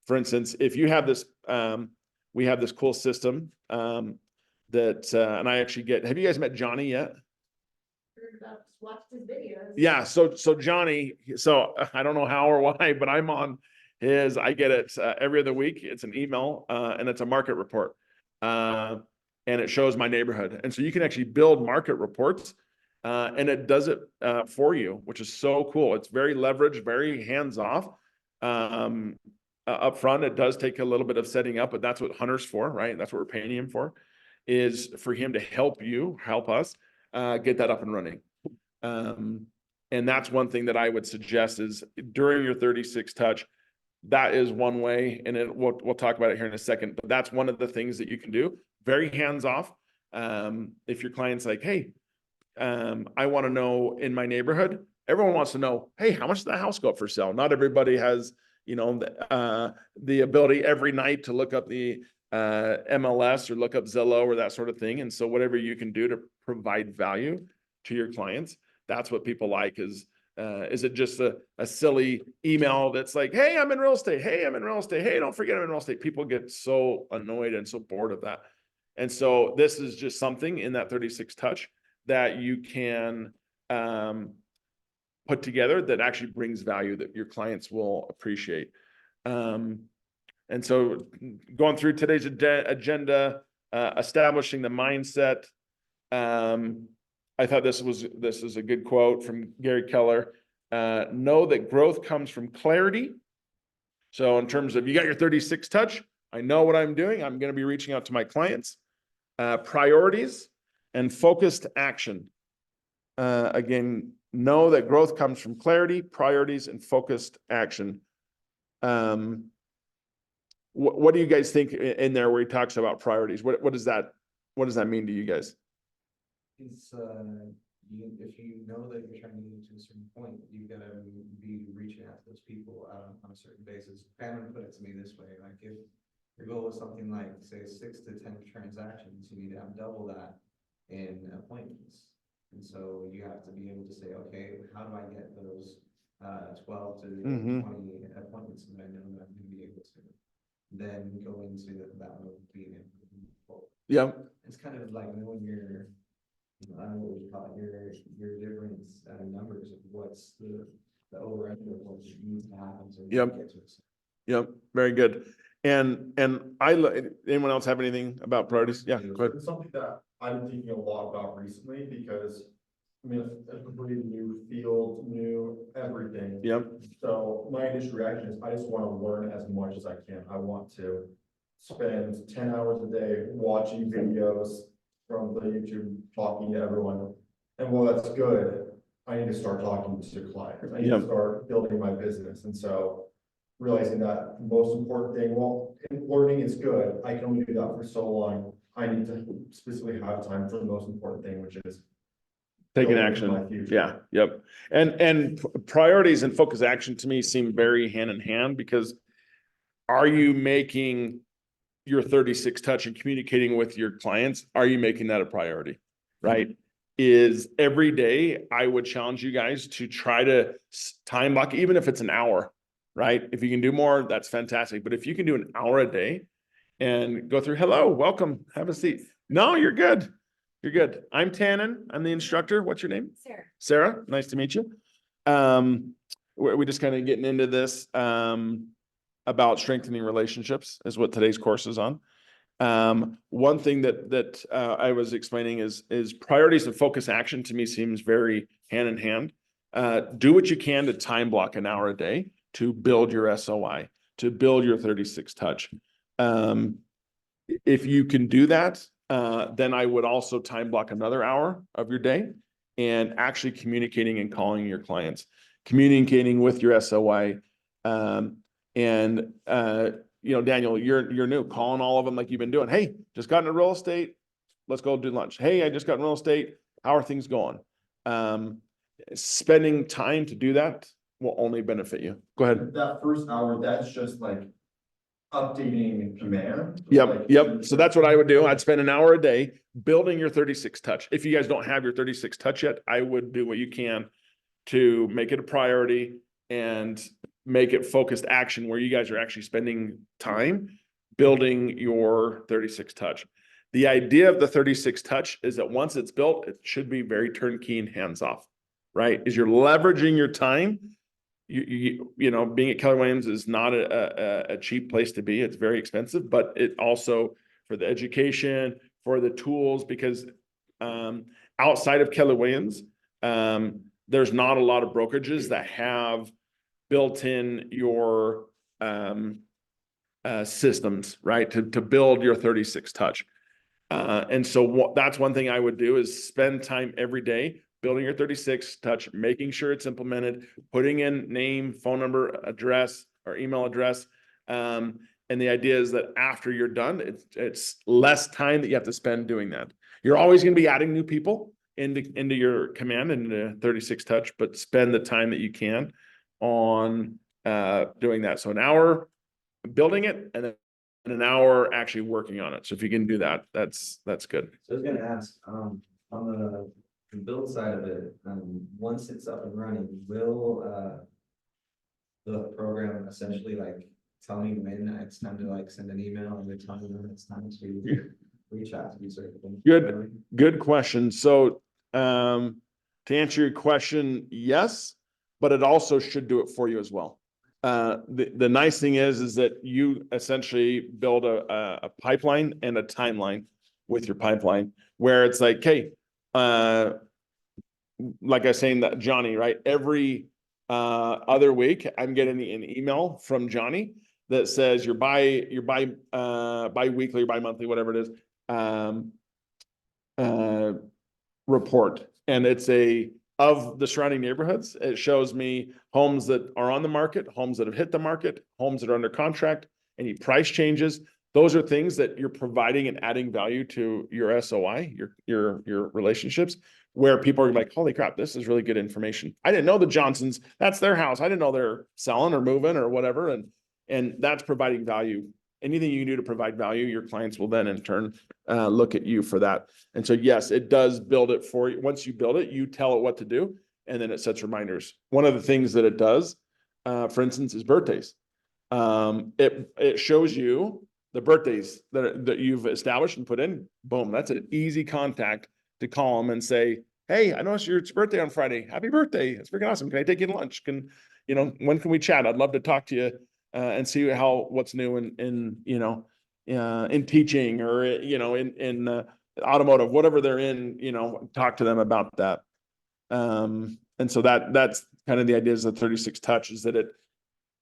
For instance, if you have this, we have this cool system that, and I actually get, have you guys met Johnny yet? Heard about, watched his videos. Yeah, so Johnny, so I don't know how or why, but I'm on his, I get it every other week. It's an email and it's a market report. And it shows my neighborhood. And so you can actually build market reports and it does it for you, which is so cool. It's very leveraged, very hands-off. Up front, it does take a little bit of setting up, but that's what Hunter's for, right? That's what we're paying him for, is for him to help us get that up and running. And that's one thing that I would suggest is during your 36 touch, that is one way, and we'll talk about it here in a second, but that's one of the things that you can do. Very hands-off. If your client's like, hey, I want to know in my neighborhood, everyone wants to know, hey, how much did the house go up for sale? Not everybody has, the ability every night to look up the MLS or look up Zillow or that sort of thing. And so whatever you can do to provide value to your clients, that's what people like. Is it just a silly email that's like, hey, I'm in real estate. Hey, I'm in real estate. Hey, don't forget I'm in real estate. People get so annoyed and so bored of that. And so this is just something in that 36 touch that you can put together that actually brings value that your clients will appreciate. And so going through today's agenda, establishing the mindset. I thought this is a good quote from Gary Keller. Know that growth comes from clarity So in terms of you got your 36 touch, I know what I'm doing. I'm going to be reaching out to my clients. Priorities and focused action. Again, know that growth comes from clarity, priorities, and focused action. What do you guys think in there where he talks about priorities? What does that mean to you guys? It's, if you know that you're trying to get to a certain point, you've gotta be reaching out to those people, on a certain basis. Tanen put it to me this way, like if your goal is something like, say, 6 to 10 transactions, you need to have double that in appointments. And so you have to be able to say, okay, how do I get those, 12 to 20 appointments that I know that I'm gonna be able to? Then go into that mode of being able to move forward. Yeah. It's kind of like knowing your, I don't know what you call it, your different numbers of what's the over under of what needs to happen to Yep. get to it. Yep. Very good. And anyone else have anything about priorities? Yeah, go ahead. It's something that I've been thinking a lot about recently because, I mean, it's a completely new field, new everything. Yep. So my initial reaction is I just want to learn as much as I can. I want to spend 10 hours a day watching videos from the YouTube, talking to everyone. And while that's good, I need to start talking to clients. I need to start building my business. And so realizing that the most important thing, well, learning is good. I can only do that for so long. I need to specifically have time for the most important thing, which is Taking building action. my future. Yeah. Yep. And priorities and focus action to me seem very hand in hand because are you making your 36 touch and communicating with your clients? Are you making that a priority? Right. Is every day I would challenge you guys to try to time block, even if it's an hour, right? If you can do more, that's fantastic. But if you can do an hour a day and go through, hello, welcome, have a seat. No, you're good. You're good. I'm Tanen. I'm the instructor. What's your name? Sarah. Sarah. Nice to meet you. We're just kind of getting into this about strengthening relationships is what today's course is on. One thing that I was explaining is priorities and focus action to me seems very hand in hand. Do what you can to time block an hour a day to build your SOI, to build your 36 touch. If you can do that, then I would also time block another hour of your day and actually communicating and calling your clients, communicating with your SOI. You know, Daniel, you're new, calling all of them like you've been doing. Hey, just got into real estate. Let's go do lunch. Hey, I just got in real estate. How are things going? Spending time to do that will only benefit you. Go ahead. That first hour, that's just like updating command. Yep. So that's what I would do. I'd spend an hour a day building your 36 touch. If you guys don't have your 36 touch yet, I would do what you can to make it a priority and make it focused action where you guys are actually spending time building your 36 touch. The idea of the 36 touch is that once it's built, it should be very turnkey and hands off, right? Is you're leveraging your time. You know, being at Keller Williams is not a cheap place to be. It's very expensive, but it also for the education, for the tools, because outside of Keller Williams, there's not a lot of brokerages that have built in your systems, right? To build your 36 touch. And so that's one thing I would do is spend time every day building your 36 touch, making sure it's implemented, putting in name, phone number, address, or email address. And the idea is that after you're done, it's less time that you have to spend doing that. You're always going to be adding new people into your command and the 36 touch, but spend the time that you can on doing that. So an hour building it and then an hour actually working on it. So if you can do that, that's good. So I was gonna ask, on the build side of it, once it's up and running, will the program essentially like tell me when it's time to like send an email and tell me when it's time to reach out to you sort of thing? Good question. So to answer your question, yes, but it also should do it for you as well. The nice thing is that you essentially build a pipeline and a timeline with your pipeline where it's like, hey, like I was saying that Johnny, right? Every other week, I'm getting an email from Johnny that says your bi-weekly or bi-monthly, whatever it is, report. And it's of the surrounding neighborhoods. It shows me homes that are on the market, homes that have hit the market, homes that are under contract, any price changes. Those are things that you're providing and adding value to your SOI, your relationships, where people are like, holy crap, this is really good information. I didn't know the Johnsons, that's their house. I didn't know they're selling or moving or whatever. And that's providing value. Anything you can do to provide value, your clients will then in turn look at you for that. And so, yes, it does build it for you. Once you build it, you tell it what to do, and then it sets reminders. One of the things that it does, for instance, is birthdays. It shows you the birthdays that you've established and put in. Boom, that's an easy contact to call them and say, hey, I noticed your birthday on Friday. Happy birthday. It's freaking awesome. Can I take you to lunch? When can we chat? I'd love to talk to you and see what's new in teaching or, in automotive, whatever they're in, talk to them about that. And so that's kind of the idea is the 36 touch is that it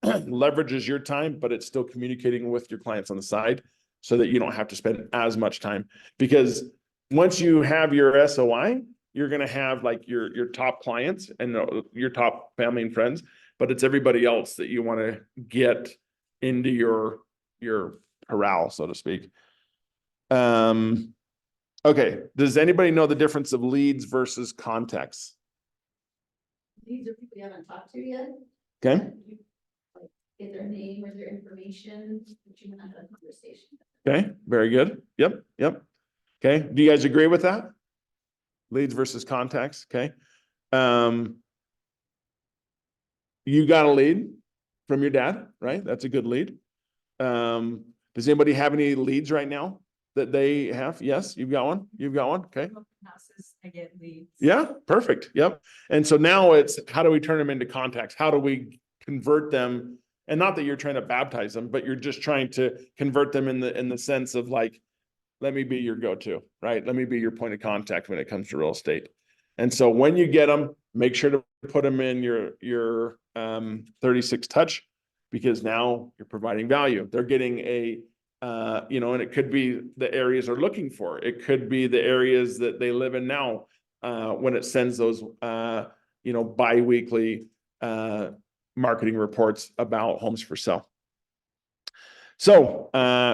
leverages your time, but it's still communicating with your clients on the side so that you don't have to spend as much time. Because once you have your SOI, you're going to have like your top clients and your top family and friends, but it's everybody else that you want to get into your corral, so to speak. Okay. Does anybody know the difference of leads versus contacts? These are people you haven't talked to yet. Okay. But you, like, get their name or their information, but you haven't had a conversation. Okay. Very good. Yep. Okay. Do you guys agree with that? Leads versus contacts. Okay. You got a lead from your dad, right? That's a good lead. Does anybody have any leads right now that they have? Yes, you've got one. You've got one. Okay. Houses, I get leads. Yeah, perfect. Yep. And so now it's how do we turn them into contacts? How do we convert them? And not that you're trying to baptize them, but you're just trying to convert them in the sense of like, let me be your go-to, right? Let me be your point of contact when it comes to real estate. And so when you get them, make sure to put them in your 36 touch, because now you're providing value. They're getting and it could be the areas they're looking for. It could be the areas that they live in now when it sends those, bi-weekly marketing reports about homes for sale. So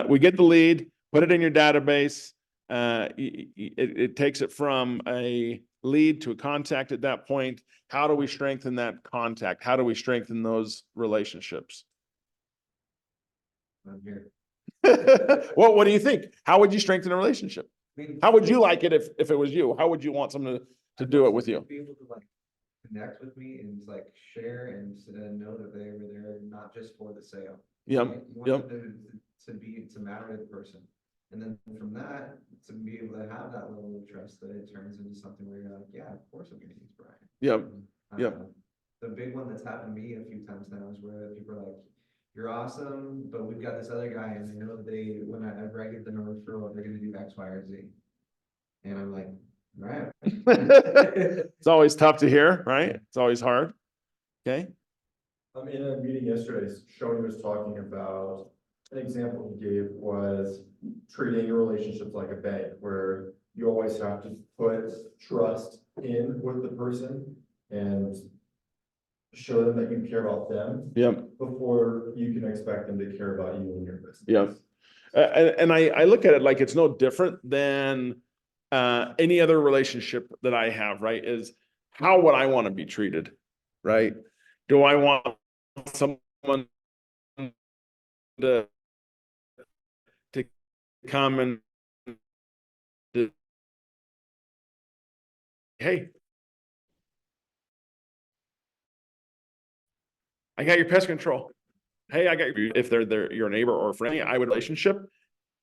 we get the lead, put it in your database. It takes it from a lead to a contact at that point. How do we strengthen that contact? How do we strengthen those relationships? I'm here. Well, what do you think? How would you strengthen a relationship? I mean, How would you like it if it was you? How would you want someone to do it with you? Be able to like connect with me and like share and know that they were there not just for the sale. Yep, right? You yep. want them to matter to the person. And then from that, to be able to have that level of trust that it turns into something where you're like, yeah, of course I'm gonna use Brian. Yep, yep. The big one that's happened to me a few times now is where people are like, you're awesome, but we've got this other guy and I know that when I give them a referral, they're gonna do X, Y, or Z. And I'm like, right. It's always tough to hear, right? It's always hard. Okay. In a meeting yesterday, Shoni was talking about, an example he gave was treating your relationships like a bank, where you always have to put trust in with the person and show them that you care about them. Yep. Before you can expect them to care about you and your business. Yep. And I look at it like it's no different than any other relationship that I have, right? Is how would I want to be treated, right? Do I want someone to come and hey, I got your pest control. Hey, I got you. If they're your neighbor or friend, I would relationship.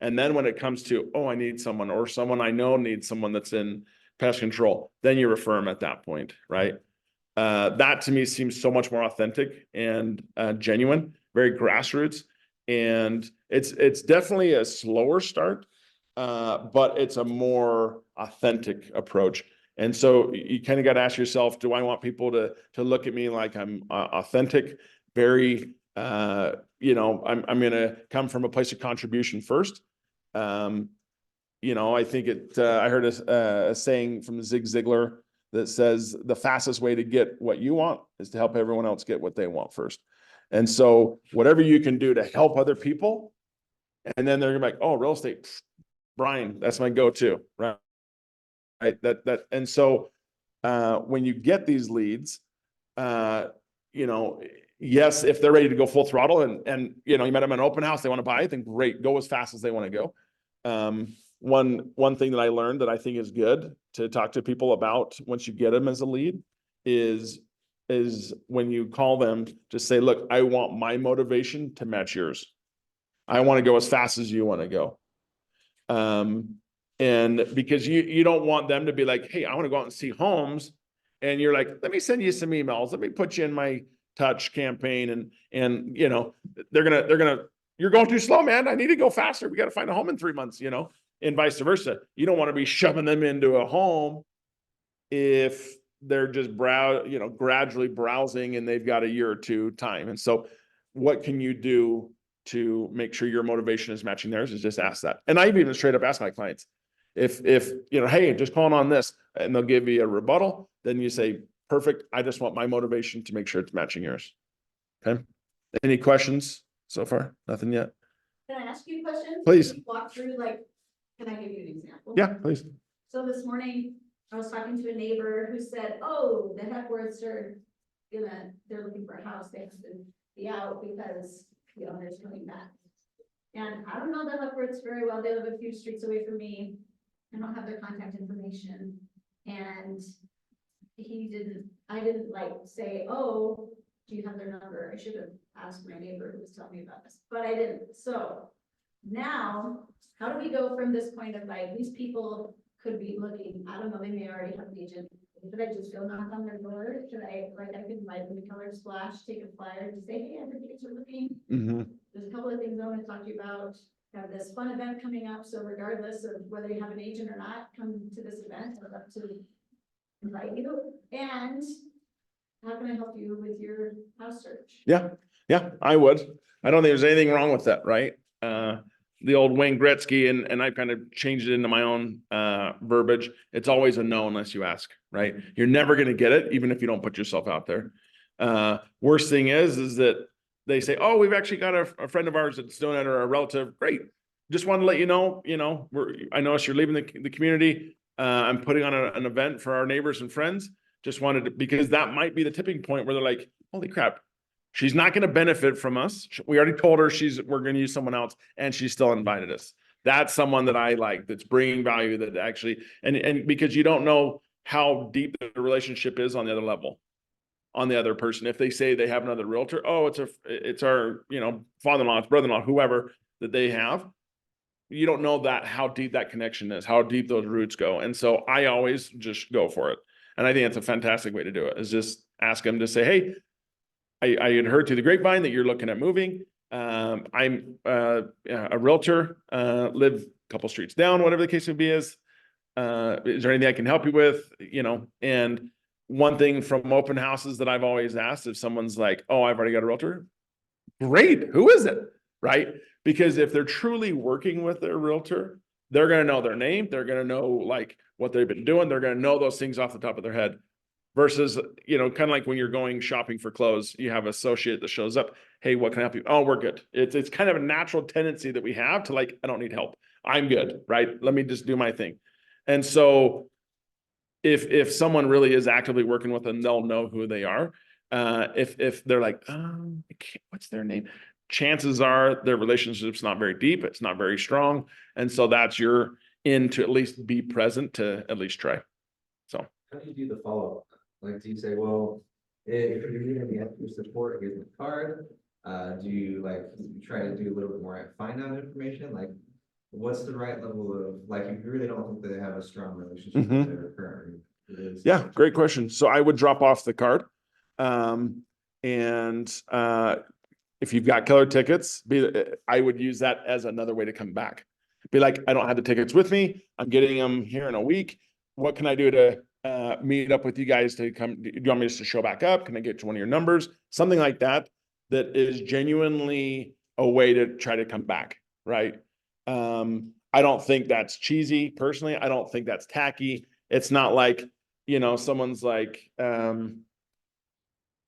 And then when it comes to, oh, I need someone or someone I know needs someone that's in pest control, then you refer them at that point, right? That to me seems so much more authentic and genuine, very grassroots. And it's definitely a slower start, but it's a more authentic approach. And so you kind of got to ask yourself, do I want people to look at me like I'm authentic, very, you know, I'm going to come from a place of contribution first. You know, I think I heard a saying from Zig Ziglar that says the fastest way to get what you want is to help everyone else get what they want first. And so whatever you can do to help other people, and then they're gonna be like, oh, real estate, Brian, that's my go-to, right? And so when you get these leads, you know, yes, if they're ready to go full throttle and you know, you met them in an open house, they want to buy it, then great, go as fast as they want to go. One thing that I learned that I think is good to talk to people about once you get them as a lead is when you call them, just say, look, I want my motivation to match yours. I want to go as fast as you want to go. And because you don't want them to be like, hey, I want to go out and see homes. And you're like, let me send you some emails. Let me put you in my touch campaign. And, you know, you're going too slow, man. I need to go faster. We got to find a home in 3 months, you know, and vice versa. You don't want to be shoving them into a home if they're just gradually browsing and they've got a year or two time. And so what can you do to make sure your motivation is matching theirs is just ask that. And I've even straight up asked my clients, if you know, hey, just calling on this, and they'll give you a rebuttal, then you say, perfect. I just want my motivation to make sure it's matching yours. Okay. Any questions so far? Nothing yet? Can I ask you a question? Please. Walk through, like, can I give you an example? Yeah, please. So this morning, I was talking to a neighbor who said, oh, the Heckworths they're looking for a house, they have to be out because the owner's coming back. And I don't know the Heckworths very well, they live a few streets away from me. I don't have their contact information. And I didn't like say, oh, do you have their number? I should have asked my neighbor who was telling me about this, but I didn't. So now, how do we go from this point of like, these people could be looking, I don't know, they may already have an agent. Should I just go knock on their door? Should I could like in the color splash, take a flyer and say, hey, I heard you guys are looking. Mm-hmm. There's a couple of things I want to talk to you about. Have this fun event coming up, so regardless of whether you have an agent or not, come to this event. I'd love to invite you. And how can I help you with your house search? Yeah, I would. I don't think there's anything wrong with that, right? The old Wayne Gretzky, and I've kind of changed it into my own verbiage. It's always a no unless you ask, right? You're never going to get it, even if you don't put yourself out there. Worst thing is that they say, oh, we've actually got a friend of ours that's doing it, or a relative. Great. Just wanted to let you know, I noticed you're leaving the community. I'm putting on an event for our neighbors and friends. Just wanted to, because that might be the tipping point where they're like, holy crap, she's not going to benefit from us. We already told her we're going to use someone else, and she still invited us. That's someone that I like, that's bringing value, that actually, and because you don't know how deep the relationship is on the other level, on the other person. If they say they have another realtor, oh, it's our, father-in-law, it's brother-in-law, whoever that they have. You don't know how deep that connection is, how deep those roots go. And so I always just go for it. And I think it's a fantastic way to do it, is just ask them to say, hey, I had heard through the grapevine that you're looking at moving. I'm a realtor, live a couple streets down, whatever the case would be is there anything I can help you with? And one thing from open houses that I've always asked, if someone's like, oh, I've already got a realtor, great, who is it? Right? Because if they're truly working with their realtor, they're going to know their name. They're going to know like what they've been doing. They're going to know those things off the top of their head. Versus, kind of like when you're going shopping for clothes, you have an associate that shows up. Hey, what can I help you? Oh, we're good. It's kind of a natural tendency that we have to like, I don't need help. I'm good, right? Let me just do my thing. And so if someone really is actively working with them, they'll know who they are. If they're like, what's their name? Chances are their relationship's not very deep. It's not very strong. And so that's your in to at least be present, to at least try. So how do you do the follow-up? Like, do you say, well, if you're needing the extra support, here's the card? Do you try to do a little bit more find out information? Like, what's the right level of, like, if you really don't think they have a strong relationship with their current? Yeah, great question. So I would drop off the card. If you've got killer tickets, I would use that as another way to come back. Be like, I don't have the tickets with me. I'm getting them here in a week. What can I do to meet up with you guys to come, do you want me just to show back up? Can I get to one of your numbers? Something like that, that is genuinely a way to try to come back, right? I don't think that's cheesy personally. I don't think that's tacky. It's not like, someone's like,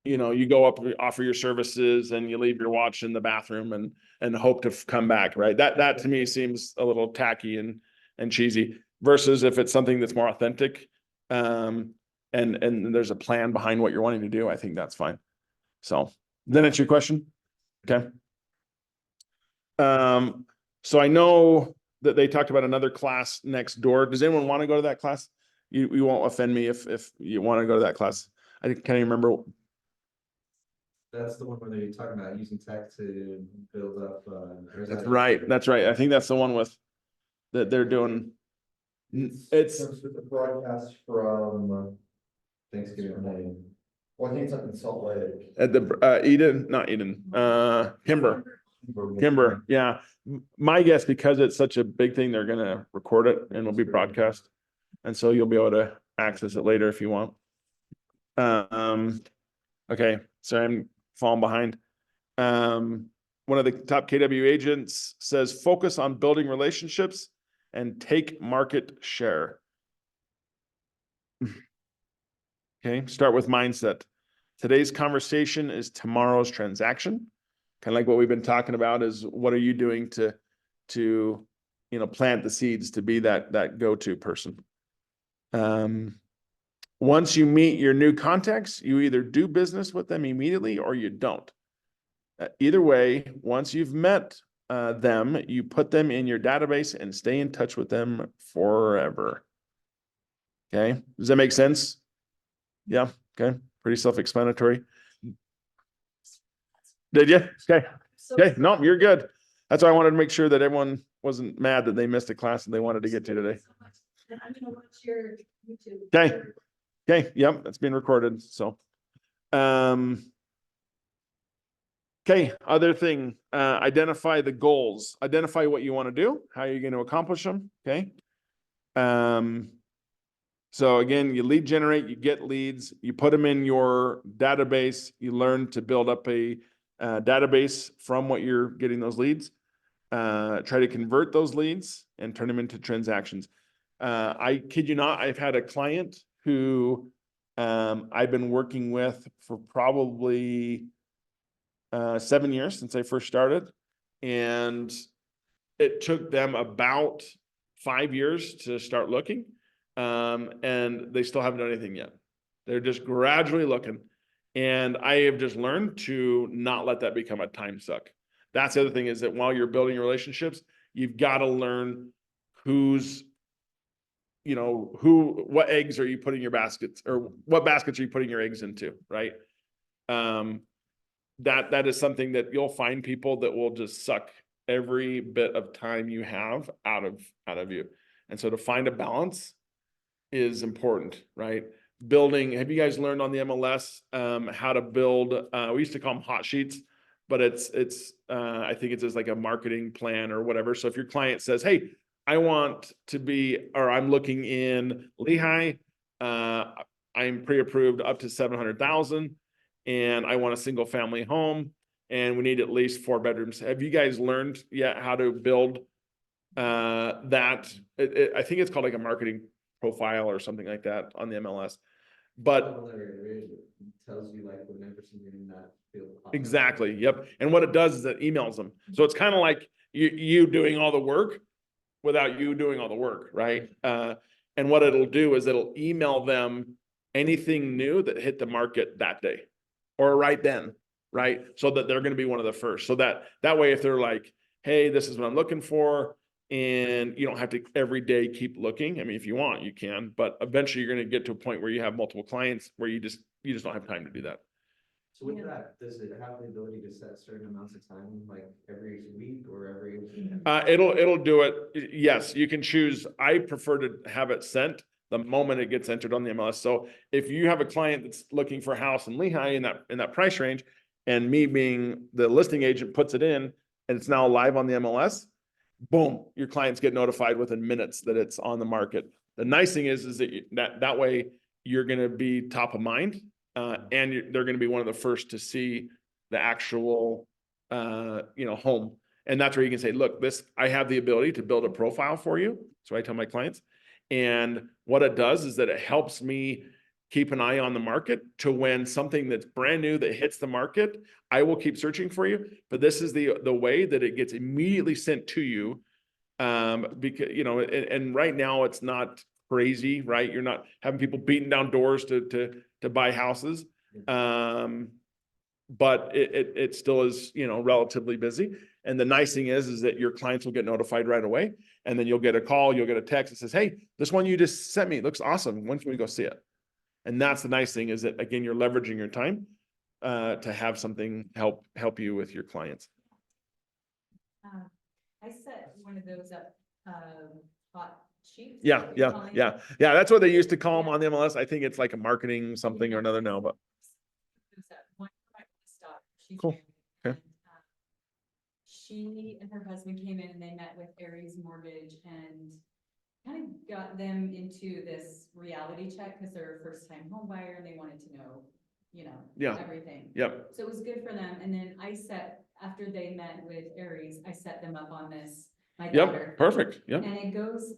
you go up, offer your services and you leave your watch in the bathroom and hope to come back, right? That to me seems a little tacky and cheesy versus if it's something that's more authentic. And there's a plan behind what you're wanting to do. I think that's fine. So then it's your question. Okay. So I know that they talked about another class next door. Does anyone want to go to that class? You won't offend me if you want to go to that class. I can't even remember. That's the one where they're talking about using tech to build up, or is That's that- right. That's right. I think that's the one with that they're doing. It's Comes with the broadcast from Thanksgiving. Day. Well, I think it's up in Salt Lake. at the not Eden, Kimber. Yeah. My guess, because it's such a big thing, they're gonna record it and it'll be broadcast. And so you'll be able to access it later if you want. Okay, so I'm falling behind. One of the top KW agents says, focus on building relationships and take market share. Okay, start with mindset. Today's conversation is tomorrow's transaction. Kind of like what we've been talking about is what are you doing to plant the seeds to be that go-to person. Once you meet your new contacts, you either do business with them immediately or you don't. Either way, once you've met them, you put them in your database and stay in touch with them forever. Okay, does that make sense? Yeah, okay, pretty self-explanatory. Did you? Okay, okay, no, you're good. That's why I wanted to make sure that everyone wasn't mad that they missed a class that they wanted to get to today. And I'm gonna watch your YouTube. Okay. Okay, yep, that's being recorded, so. Okay, other thing, identify the goals, identify what you want to do, how you're going to accomplish them, okay? So again, you lead generate, you get leads, you put them in your database, you learn to build up a database from what you're getting those leads. Try to convert those leads and turn them into transactions. I kid you not, I've had a client who I've been working with for probably 7 years since I first started. And it took them about 5 years to start looking. And they still haven't done anything yet. They're just gradually looking. And I have just learned to not let that become a time suck. That's the other thing, is that while you're building relationships, you've got to learn what eggs are you putting in your baskets, or what baskets are you putting your eggs into, right? That is something that you'll find people that will just suck every bit of time you have out of you. And so to find a balance is important, right? Have you guys learned on the MLS how to build, we used to call them hot sheets, but I think it's just like a marketing plan or whatever. So if your client says, hey, I'm looking in Lehigh, I'm pre-approved up to 700,000 and I want a single family home and we need at least 4 bedrooms. Have you guys learned yet how to build that? I think it's called like a marketing profile or something like that on the MLS. But It tells you like when everything in that field. exactly, yep. And what it does is it emails them. So it's kind of like you doing all the work without you doing all the work, right? And what it'll do is it'll email them anything new that hit the market that day or right then, right? So that they're going to be one of the first. So that way, if they're like, hey, this is what I'm looking for, and you don't have to every day keep looking. I mean, if you want, you can, but eventually you're going to get to a point where you have multiple clients where you just don't have time to do that. So with that, does it have the ability to set certain amounts of time, like every week or every? It'll do it. Yes, you can choose. I prefer to have it sent the moment it gets entered on the MLS. So if you have a client that's looking for a house in Lehigh in that price range, and me being the listing agent puts it in and it's now live on the MLS, boom, your clients get notified within minutes that it's on the market. The nice thing is that that way you're gonna be top of mind, and they're gonna be one of the first to see the actual, home. And that's where you can say, look, I have the ability to build a profile for you. So I tell my clients. And what it does is that it helps me keep an eye on the market to when something that's brand new that hits the market, I will keep searching for you. But this is the way that it gets immediately sent to you. Because, and right now it's not crazy, right? You're not having people beating down doors to buy houses. But it still is, relatively busy. And the nice thing is that your clients will get notified right away. And then you'll get a call, you'll get a text that says, hey, this one you just sent me looks awesome. When can we go see it? And that's the nice thing, is that, again, you're leveraging your time to have something help you with your clients. I set one of those up, hot sheets. Yeah. That's what they used to call them on the MLS. I think it's like a marketing something or another now, but One for my oldest daughter, she's Cool. married, Okay. and, she and her husband came in and they met with Aries Mortgage and kind of got them into this reality check because they're a first time home buyer and they wanted to know, Yeah. everything. yep. So it was good for them. And then after they met with Aries, I set them up on this, my daughter. Yep. Perfect. Yep. And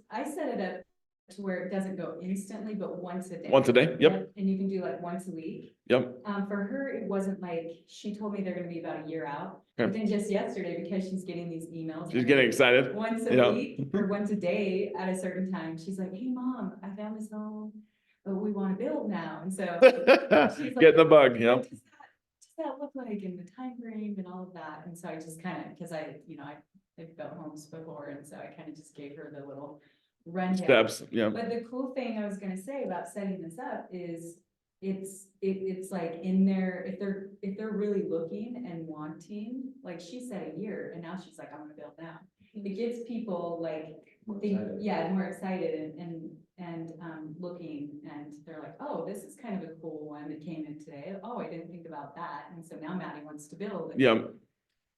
I set it up to where it doesn't go instantly, but once a day. Once a day. Yep. And you can do like once a week. Yep. For her, it wasn't like, she told me they're gonna be about a year out. Okay. But then just yesterday, because she's getting these emails. She's getting excited. Once Yeah. a week or once a day at a certain time, she's like, hey, Mom, I found this home, but we wanna build now. And so. she's like, Getting the bug, yeah. What does that look like in the time frame and all of that? And so I just kind of, because I've built homes before, and so I kind of just gave her the little rundown. Steps. Yeah. But the cool thing I was gonna say about setting this up is it's like in there, if they're really looking and wanting, like she said a year, and now she's like, I'm gonna build now. It gives people like, More excited. more excited and looking, and they're like, oh, this is kind of a cool one that came in today. Oh, I didn't think about that. And so now Maddie wants to build. Yeah.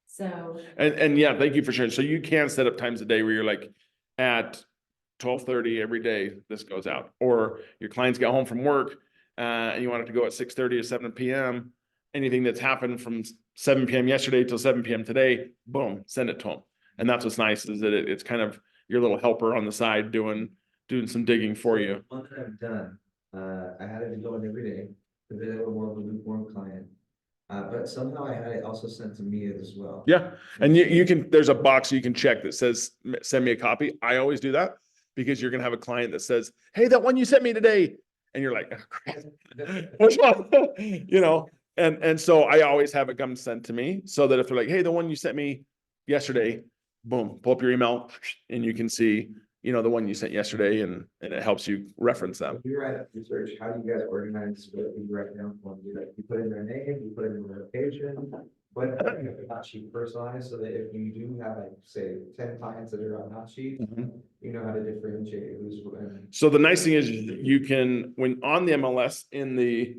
So. And yeah, thank you for sharing. So you can set up times a day where you're like, at 12:30 every day, this goes out, or your clients get home from work, and you want it to go at 6:30 or 7 p.m. Anything that's happened from 7 p.m. yesterday till 7 p.m. today, boom, send it to them. And that's what's nice, is that it's kind of your little helper on the side doing some digging for you. One that I've done, I had it to go in every day, because they were more of a lukewarm client. But somehow I had it also sent to me as well. Yeah. And you can, there's a box you can check that says, send me a copy. I always do that, because you're going to have a client that says, hey, that one you sent me today. And you're like, oh, crap. Which one? And so I always have it come sent to me, so that if they're like, hey, the one you sent me yesterday, boom, pull up your email and you can see, the one you sent yesterday, and it helps you reference them. If you write up research, how do you guys organize what you write down? When you put in their name, you put in their location, but hot sheet personalized, so that if you do have, like, say, 10 clients that are on hot sheet, you know how to differentiate who's when. So the nice thing is you can, when on the MLS, in the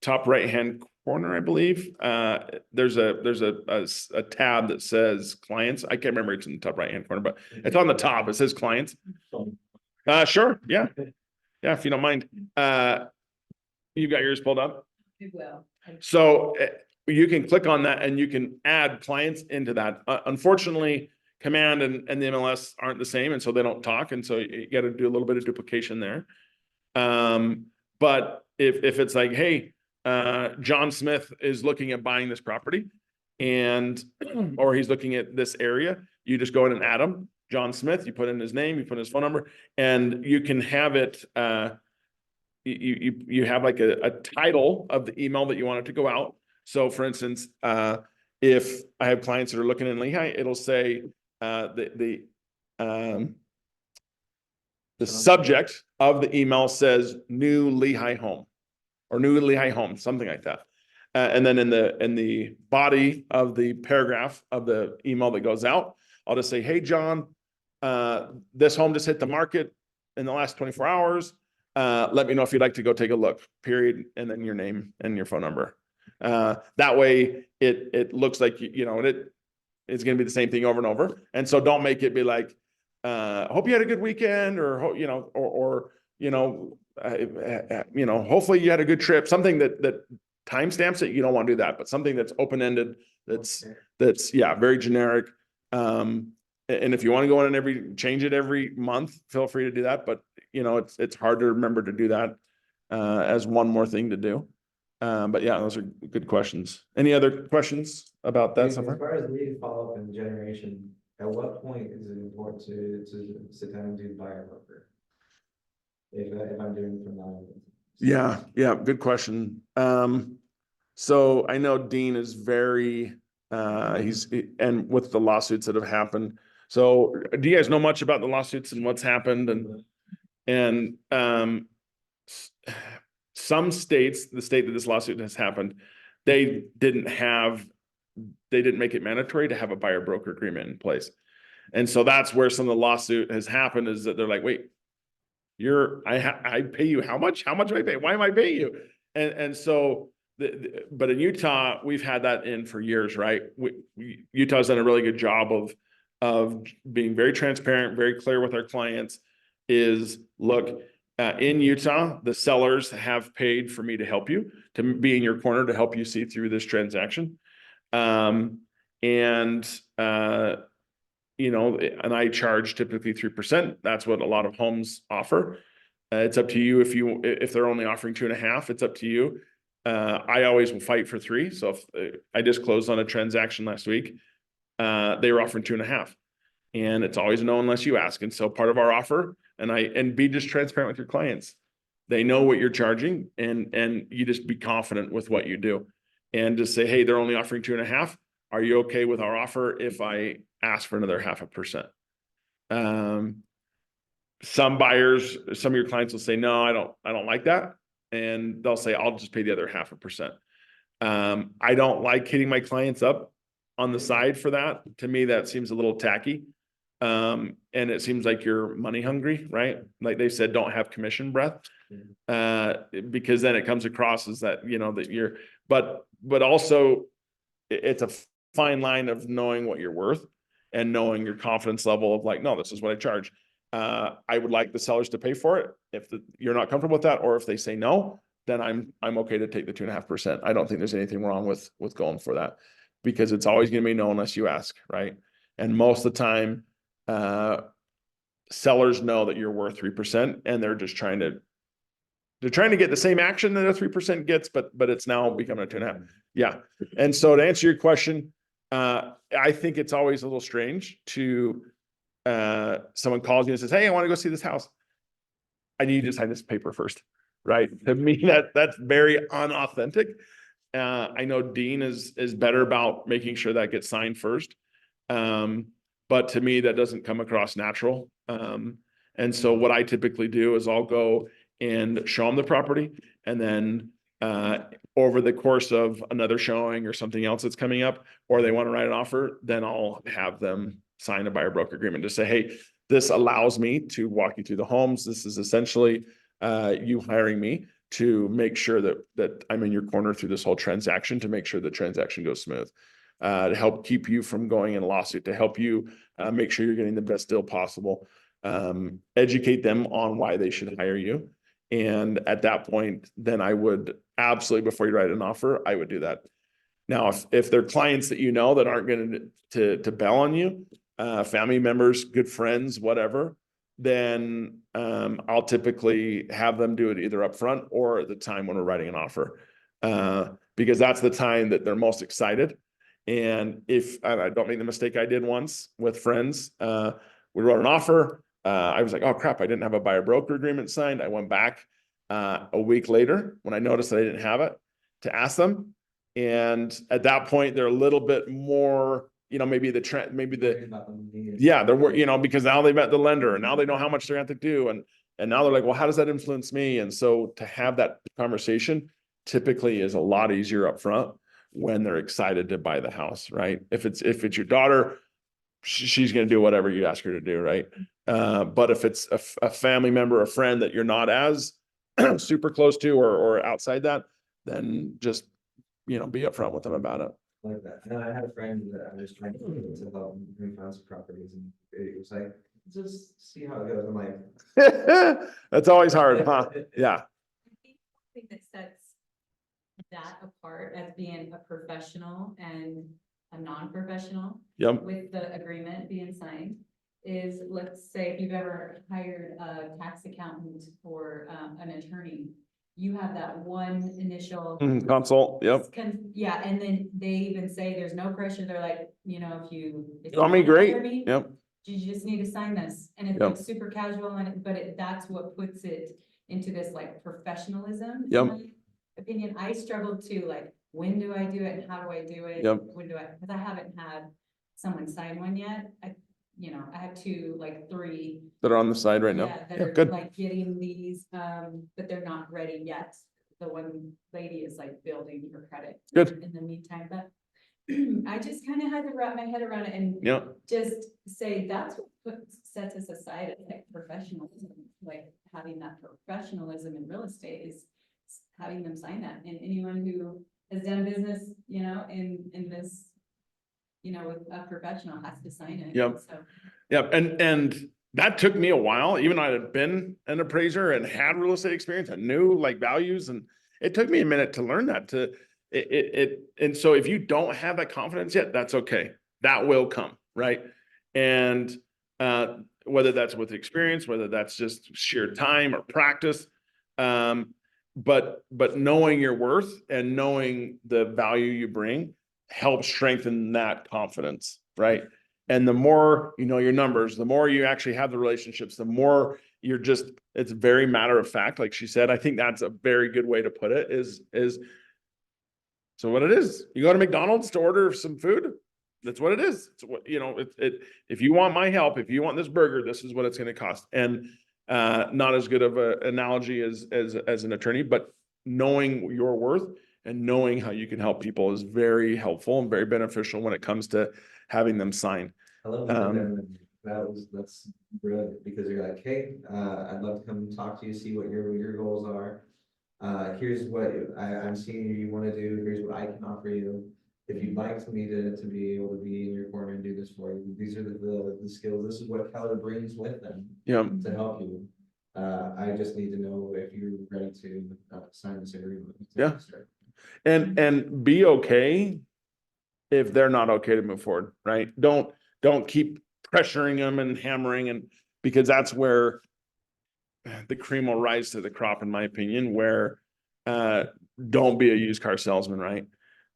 top right-hand corner, I believe, there's a tab that says clients. I can't remember, it's in the top right-hand corner, but it's on the top. It says clients. Sure. Yeah. Yeah. If you don't mind. You got yours pulled up? It will. So you can click on that and you can add clients into that. Unfortunately, Command and the MLS aren't the same, and so they don't talk. And so you got to do a little bit of duplication there. But if it's like, hey, John Smith is looking at buying this property, or he's looking at this area, you just go in and add him. John Smith, you put in his name, you put in his phone number, and you can have it, you have like a title of the email that you want it to go out. So for instance, if I have clients that are looking in Lehigh, it'll say, the subject of the email says new Lehigh home, or new Lehigh home, something like that. And then in the body of the paragraph of the email that goes out, I'll just say, hey, John, this home just hit the market in the last 24 hours. Let me know if you'd like to go take a look, period. And then your name and your phone number. That way it looks like, it's going to be the same thing over and over. And so don't make it be like, hope you had a good weekend, or hopefully you had a good trip, something that timestamps it. You don't want to do that, but something that's open-ended, that's, yeah, very generic. And if you want to go in and change it every month, feel free to do that. But it's hard to remember to do that as one more thing to do. But yeah, those are good questions. Any other questions about that As so far? far as lead follow-up and generation, at what point is it important to sit down and do buyer broker? If I'm doing it from now. Yeah, good question. So I know Dean is very, and with the lawsuits that have happened. So do you guys know much about the lawsuits and what's happened? And some states, the state that this lawsuit has happened, they didn't make it mandatory to have a buyer broker agreement in place. And so that's where some of the lawsuit has happened, is that they're like, wait, I pay you how much? How much do I pay? Why am I paying you? And so, but in Utah, we've had that in for years, right? Utah's done a really good job of being very transparent, very clear with our clients. Is look, in Utah, the sellers have paid for me to help you, to be in your corner, to help you see through this transaction. And I charge typically 3%. That's what a lot of homes offer. It's up to you if they're only offering 2.5, it's up to you. I always will fight for 3. So if I just closed on a transaction last week, they were offering 2.5, and it's always no unless you ask. And so part of our offer, and be just transparent with your clients. They know what you're charging, and you just be confident with what you do, and just say, hey, they're only offering 2.5. Are you okay with our offer if I ask for another 0.5%? Some buyers, some of your clients will say, no, I don't like that. And they'll say, I'll just pay the other 0.5%. I don't like hitting my clients up on the side for that. To me, that seems a little tacky. And it seems like you're money hungry, right? Like they said, don't have commission breath. Because then it comes across as that, that you're, but also it's a fine line of knowing what you're worth and knowing your confidence level of like, no, this is what I charge. I would like the sellers to pay for it. If you're not comfortable with that, or if they say no, then I'm okay to take the 2.5%. I don't think there's anything wrong with going for that, because it's always going to be no unless you ask, right? And most of the time, sellers know that you're worth 3%, and they're just trying to get the same action that a 3% gets, but it's now becoming a 2.5. Yeah. And so to answer your question, I think it's always a little strange to someone calls you and says, hey, I want to go see this house. I need you to sign this paper first, right? To me, that's very unauthentic. I know Dean is better about making sure that gets signed first. But to me, that doesn't come across natural. And so what I typically do is I'll go and show them the property, and then over the course of another showing or something else that's coming up, or they want to write an offer, then I'll have them sign a buyer broker agreement to say, hey, this allows me to walk you through the homes. This is essentially you hiring me to make sure that I'm in your corner through this whole transaction, to make sure the transaction goes smooth, to help keep you from going in a lawsuit, to help you make sure you're getting the best deal possible, educate them on why they should hire you. And at that point, then I would absolutely, before you write an offer, I would do that. Now, if they're clients that that aren't going to bail on you, family members, good friends, whatever, then I'll typically have them do it either upfront or at the time when we're writing an offer, because that's the time that they're most excited. And if I don't make the mistake I did once with friends, we wrote an offer. I was like, oh crap, I didn't have a buyer broker agreement signed. I went back a week later when I noticed that I didn't have it, to ask them. And at that point, they're a little bit more, maybe the trend, they're, because now they met the lender, and now they know how much they're going to do. And now they're like, well, how does that influence me? And so to have that conversation typically is a lot easier up front when they're excited to buy the house, right? If it's your daughter, she's going to do whatever you ask her to do, right? But if it's a family member, a friend that you're not as super close to, or outside that, then just, be upfront with them about it. Like that. And I had a friend that I was trying to help him find some properties, and it was like, just see how it goes. I'm like. That's always hard, huh? Yeah, I think one thing that sets that apart as being a professional and a non-professional yep, with the agreement being signed is, let's say if you've ever hired a tax accountant or an attorney, you have that one initial. consult, yep. Yeah, and then they even say there's no pressure. They're like, you know, if you. I mean, wanna hire great, me, yep, you just need to sign this, and it's Yep. like super casual, that's what puts it into this like professionalism. Yep. In my opinion, I struggled to like, when do I do it and how do I do it? Yep. When do I, because I haven't had someone sign one yet. I have two, like three. that are on the side right now. Yeah, that Yeah, are good, like getting these, but they're not ready yet. The one lady is like building her credit. Good. In the meantime, but I just kind of had to wrap my head around it and yeah, just say that's what sets us aside as like professionalism, like having that professionalism in real estate is having them sign that, and anyone who has done business, in this, with a professional has to sign it. Yep. So, yeah, and that took me a while, even though I had been an appraiser and had real estate experience, I knew like values, and it took me a minute to learn that and so if you don't have that confidence yet, that's okay. That will come, right? And whether that's with experience, whether that's just sheer time or practice, but knowing your worth and knowing the value you bring helps strengthen that confidence, right? And the more you know your numbers, the more you actually have the relationships, the more you're just, it's very matter of fact, like she said. I think that's a very good way to put it is so what it is. You go to McDonald's to order some food. That's what it is. It's what, if you want my help, if you want this burger, this is what it's going to cost. And not as good of an analogy as an attorney, but knowing your worth and knowing how you can help people is very helpful and very beneficial when it comes to having them sign. I love that's brilliant, because you're like, hey, I'd love to come talk to you, see what your goals are. Here's what I'm seeing you want to do, here's what I can offer you. If you'd like me to be able to be in your corner and do this for you, these are the skills, this is what Keller brings with them Yeah. to help you. I just need to know if you're ready to sign this agreement. Yeah. And be okay if they're not okay to move forward, right? Don't keep pressuring them and hammering, and because that's where the cream will rise to the crop, in my opinion, where don't be a used car salesman, right?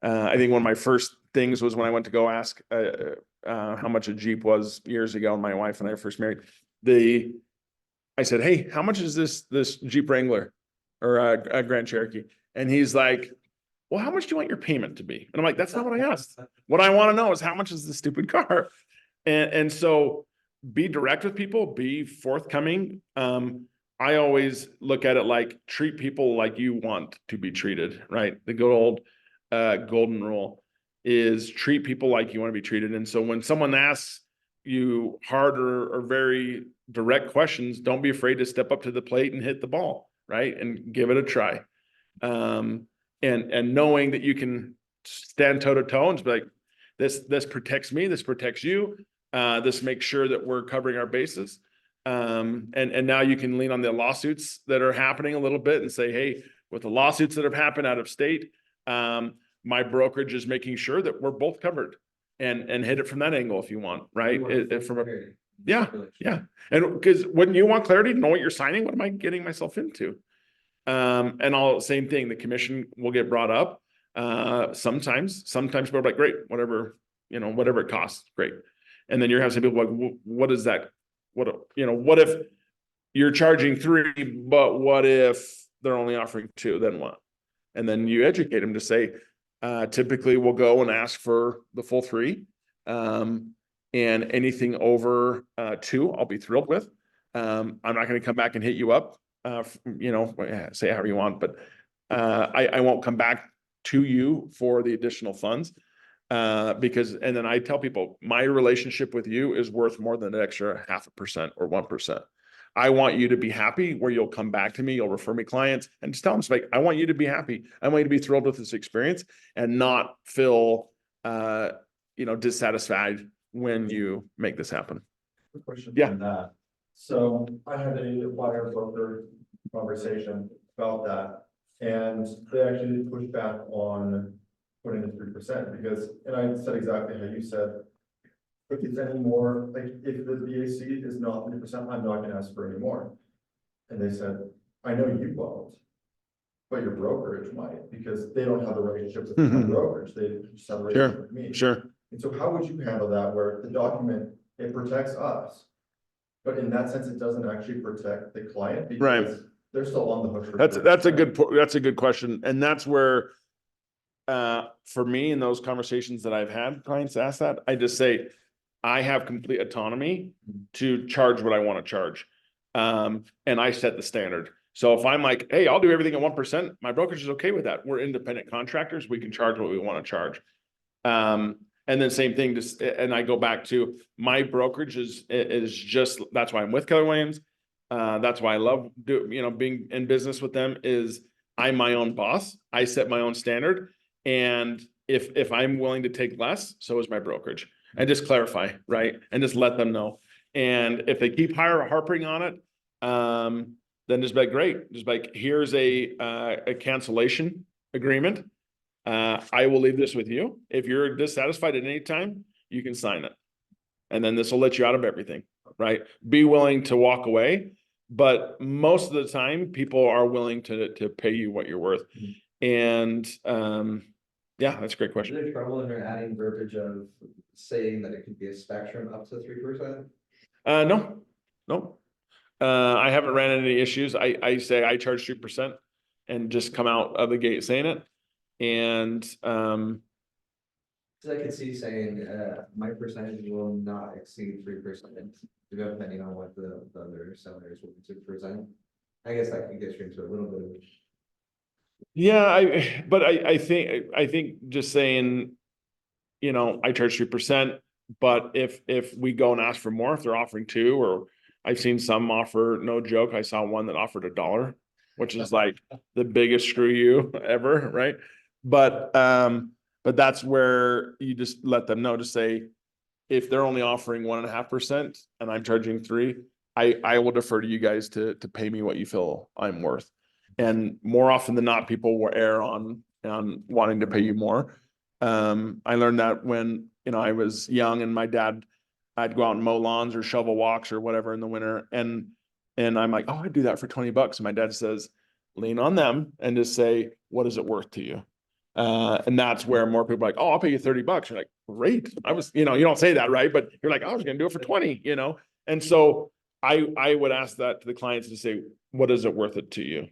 I think one of my first things was when I went to go ask how much a Jeep was years ago, and my wife and I first married. I said, hey, how much is this Jeep Wrangler or a Grand Cherokee? And he's like, well, how much do you want your payment to be? And I'm like, that's not what I asked. What I want to know is how much is the stupid car? And so be direct with people, be forthcoming. I always look at it like treat people like you want to be treated, right? The good old golden rule is treat people like you want to be treated. And so when someone asks you hard or very direct questions, don't be afraid to step up to the plate and hit the ball, right? And give it a try. And knowing that you can stand toe to toe and just be like, this protects me, this protects you, this makes sure that we're covering our bases. And now you can lean on the lawsuits that are happening a little bit and say, hey, with the lawsuits that have happened out of state, my brokerage is making sure that we're both covered, and hit it from that angle if you want, right? Yeah. And because when you want clarity, know what you're signing, what am I getting myself into? And same thing, the commission will get brought up. Sometimes people are like, great, whatever it costs, great. And then you're having some people like, what is that? What if you're charging 3, but what if they're only offering 2, then what? And then you educate them to say, typically we'll go and ask for the full 3. And anything over 2, I'll be thrilled with. I'm not going to come back and hit you up. Say however you want, but I won't come back to you for the additional funds, and then I tell people my relationship with you is worth more than an extra 0.5% or 1%. I want you to be happy, where you'll come back to me, you'll refer me clients, and just tell them, like, I want you to be happy. I want you to be thrilled with this experience and not feel dissatisfied when you make this happen. Quick question Yeah. on that. So I had a buyer broker conversation about that, and they actually pushed back on putting the 3% because, and I said exactly how you said. If it's any more, like, if the BAC is not 3%, I'm not gonna ask for any more. And they said, I know you won't. But your brokerage might, because they don't have the relationship with my Mhm. brokerage, they just have a relationship with me. Sure. And so how would you handle that, where the document, it protects us? But in that sense, it doesn't actually protect the client Right. because they're still on the hook for. That's a 3%. good, that's a good question. And that's where, for me, in those conversations that I've had, clients ask that, I just say, I have complete autonomy to charge what I want to charge. And I set the standard. So if I'm like, hey, I'll do everything at 1%, my brokerage is okay with that. We're independent contractors. We can charge what we want to charge. And then same thing, just, and I go back to my brokerage is just, that's why I'm with Keller Williams. That's why I love being in business with them is I'm my own boss. I set my own standard. And if I'm willing to take less, so is my brokerage. And just clarify, right? And just let them know. And if they keep harping on it, then just be like, great. Just like, here's a cancellation agreement. I will leave this with you. If you're dissatisfied at any time, you can sign it. And then this will let you out of everything, right? Be willing to walk away. But most of the time, people are willing to pay you what you're worth. And yeah, that's a great Is question. there trouble in adding verbiage of saying that it could be a spectrum up to 3%? No. I haven't ran into any issues. I say I charge 3% and just come out of the gate saying it. And So I could see saying, my percentage will not exceed 3%, depending on what the other sellers will to present. I guess that could get you into a little bit of. yeah, I think just saying, I charge 3%, but if we go and ask for more, if they're offering 2, or I've seen some offer, no joke, I saw one that offered $1, which is like the biggest screw you ever, right? But that's where you just let them know to say, if they're only offering 1.5% and I'm charging 3, I will defer to you guys to pay me what you feel I'm worth. And more often than not, people will err on wanting to pay you more. I learned that when, I was young and my dad, I'd go out and mow lawns or shovel walks or whatever in the winter. And I'm like, oh, I'd do that for $20. And my dad says, lean on them and just say, what is it worth to you? And that's where more people are like, oh, I'll pay you $30. You're like, great. I was, you don't say that, right? But you're like, I was going to do it for 20, And so I would ask that to the clients to say, what is it worth it to you?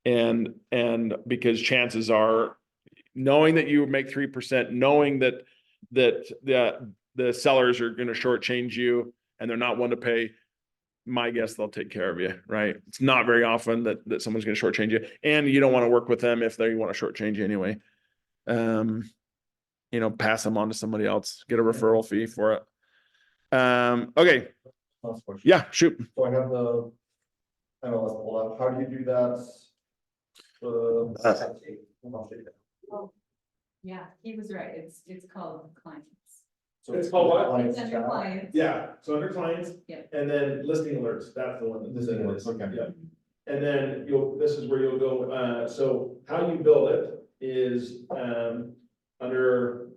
And because chances are, knowing that you make 3%, knowing that the sellers are going to shortchange you and they're not one to pay, my guess they'll take care of you, right? It's not very often that someone's going to shortchange you, and you don't want to work with them if they want to shortchange you anyway. Pass them on to somebody else, get a referral fee for it. Okay. Last question. Yeah, shoot. So I have the MLS pulled up. How do you do that? Yeah, he was right. It's called clients. So It's called what? clients It's under chat? clients. Yeah, so under clients. Yeah. And then listing alerts, that's the one that Listing alerts, okay. Yeah. And then this is where you'll go, so how you build it is, under,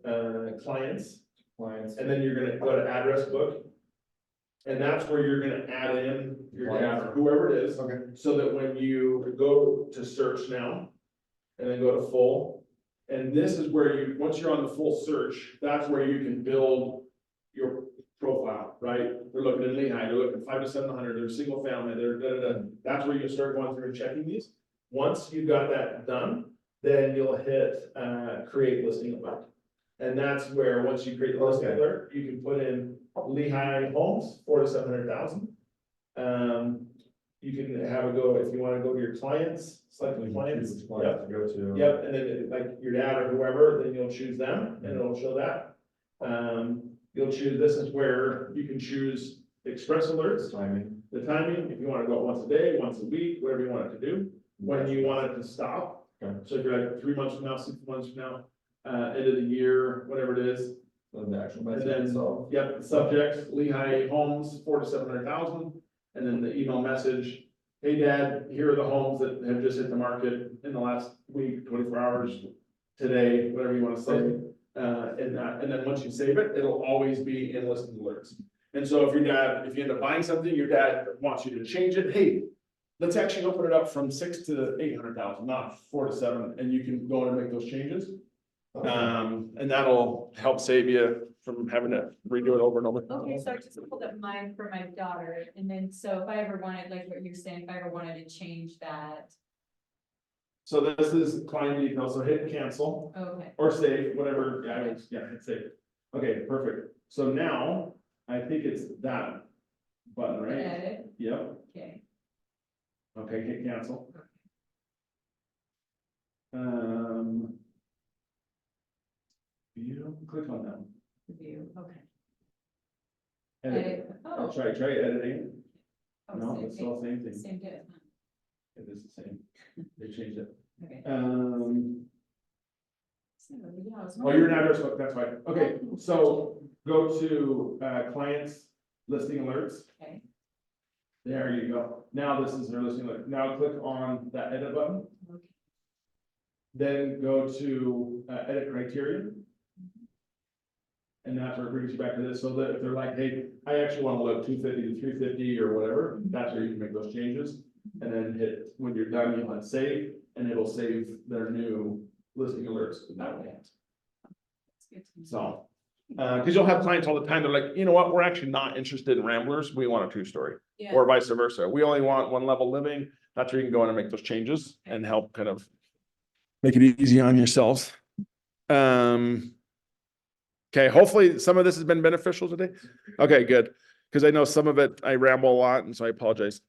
clients, Clients. and then you're gonna go to address book. And that's where you're gonna add in your dad or whoever it is, Okay. so that when you go to search now, and then go to full, and this is where once you're on the full search, that's where you can build your profile, right? They're looking at Lehigh, they're looking 5 to 700, they're single family, they're That's where you start going through and checking these. Once you've got that done, then you'll hit create listing alert. And that's where, once you create the listing alert, you can put in Lehigh homes, 4 to 700,000. You can have it go, if you want to go to your clients, select the clients. Choose which client to go to. Yep, and then like your dad or whoever, then you'll choose them and it'll show that. You'll choose, this is where you can choose express alerts, Timing. the timing, if you want to go once a day, once a week, whatever you want it to do, when you want it to stop. Okay. So if you're like 3 months from now, 6 months from now, end of the year, whatever it is, The actual And message then, itself. yep, subject, Lehigh Homes, 4 to 700,000, and then the email message. Hey, Dad, here are the homes that have just hit the market in the last week, 24 hours, today, whatever you wanna say. And then once you save it, it'll always be in listing alerts. And so if you end up buying something, your dad wants you to change it, hey, let's actually open it up from 6 to 800,000, not 4 to 7, and you can go in and make those changes. And that'll help save you from having to redo it over and over. Okay, so I just pulled up mine for my daughter, and then, so if I ever wanted, like what you're saying, if I ever wanted to change that, So this is client details, so hit cancel okay. or save, whatever, hit save. Okay, perfect. So now, I think it's that button, right? Edit, Yep, okay. okay, hit cancel. You click on that. View, okay. Edit. Edit, oh. Try editing. Oh, No, same it's still the same thing. Same div, huh? It is the same. They changed it. Okay. So, yeah, I was Oh, you're an wondering- address book, that's fine. Okay, so go to clients listing alerts. Okay, There you go. Now this is their listing alert. Now click on that edit button, okay. then go to edit criteria. And that's where it brings you back to this, so that if they're like, hey, I actually want to look 250 to 350 or whatever, that's where you can make those changes. And then hit, when you're done, you hit save, and it'll save their new listing alerts in that way. That's good to know. So, because you'll have clients all the time, they're like, you know what, we're actually not interested in Ramblers, we want a 2-story. Yeah. Or vice versa, we only want 1 level living, that's where you can go in and make those changes and help kind of make it easy on yourselves. Okay, hopefully some of this has been beneficial today. Okay, good, because I know some of it, I ramble a lot, and so I apologize.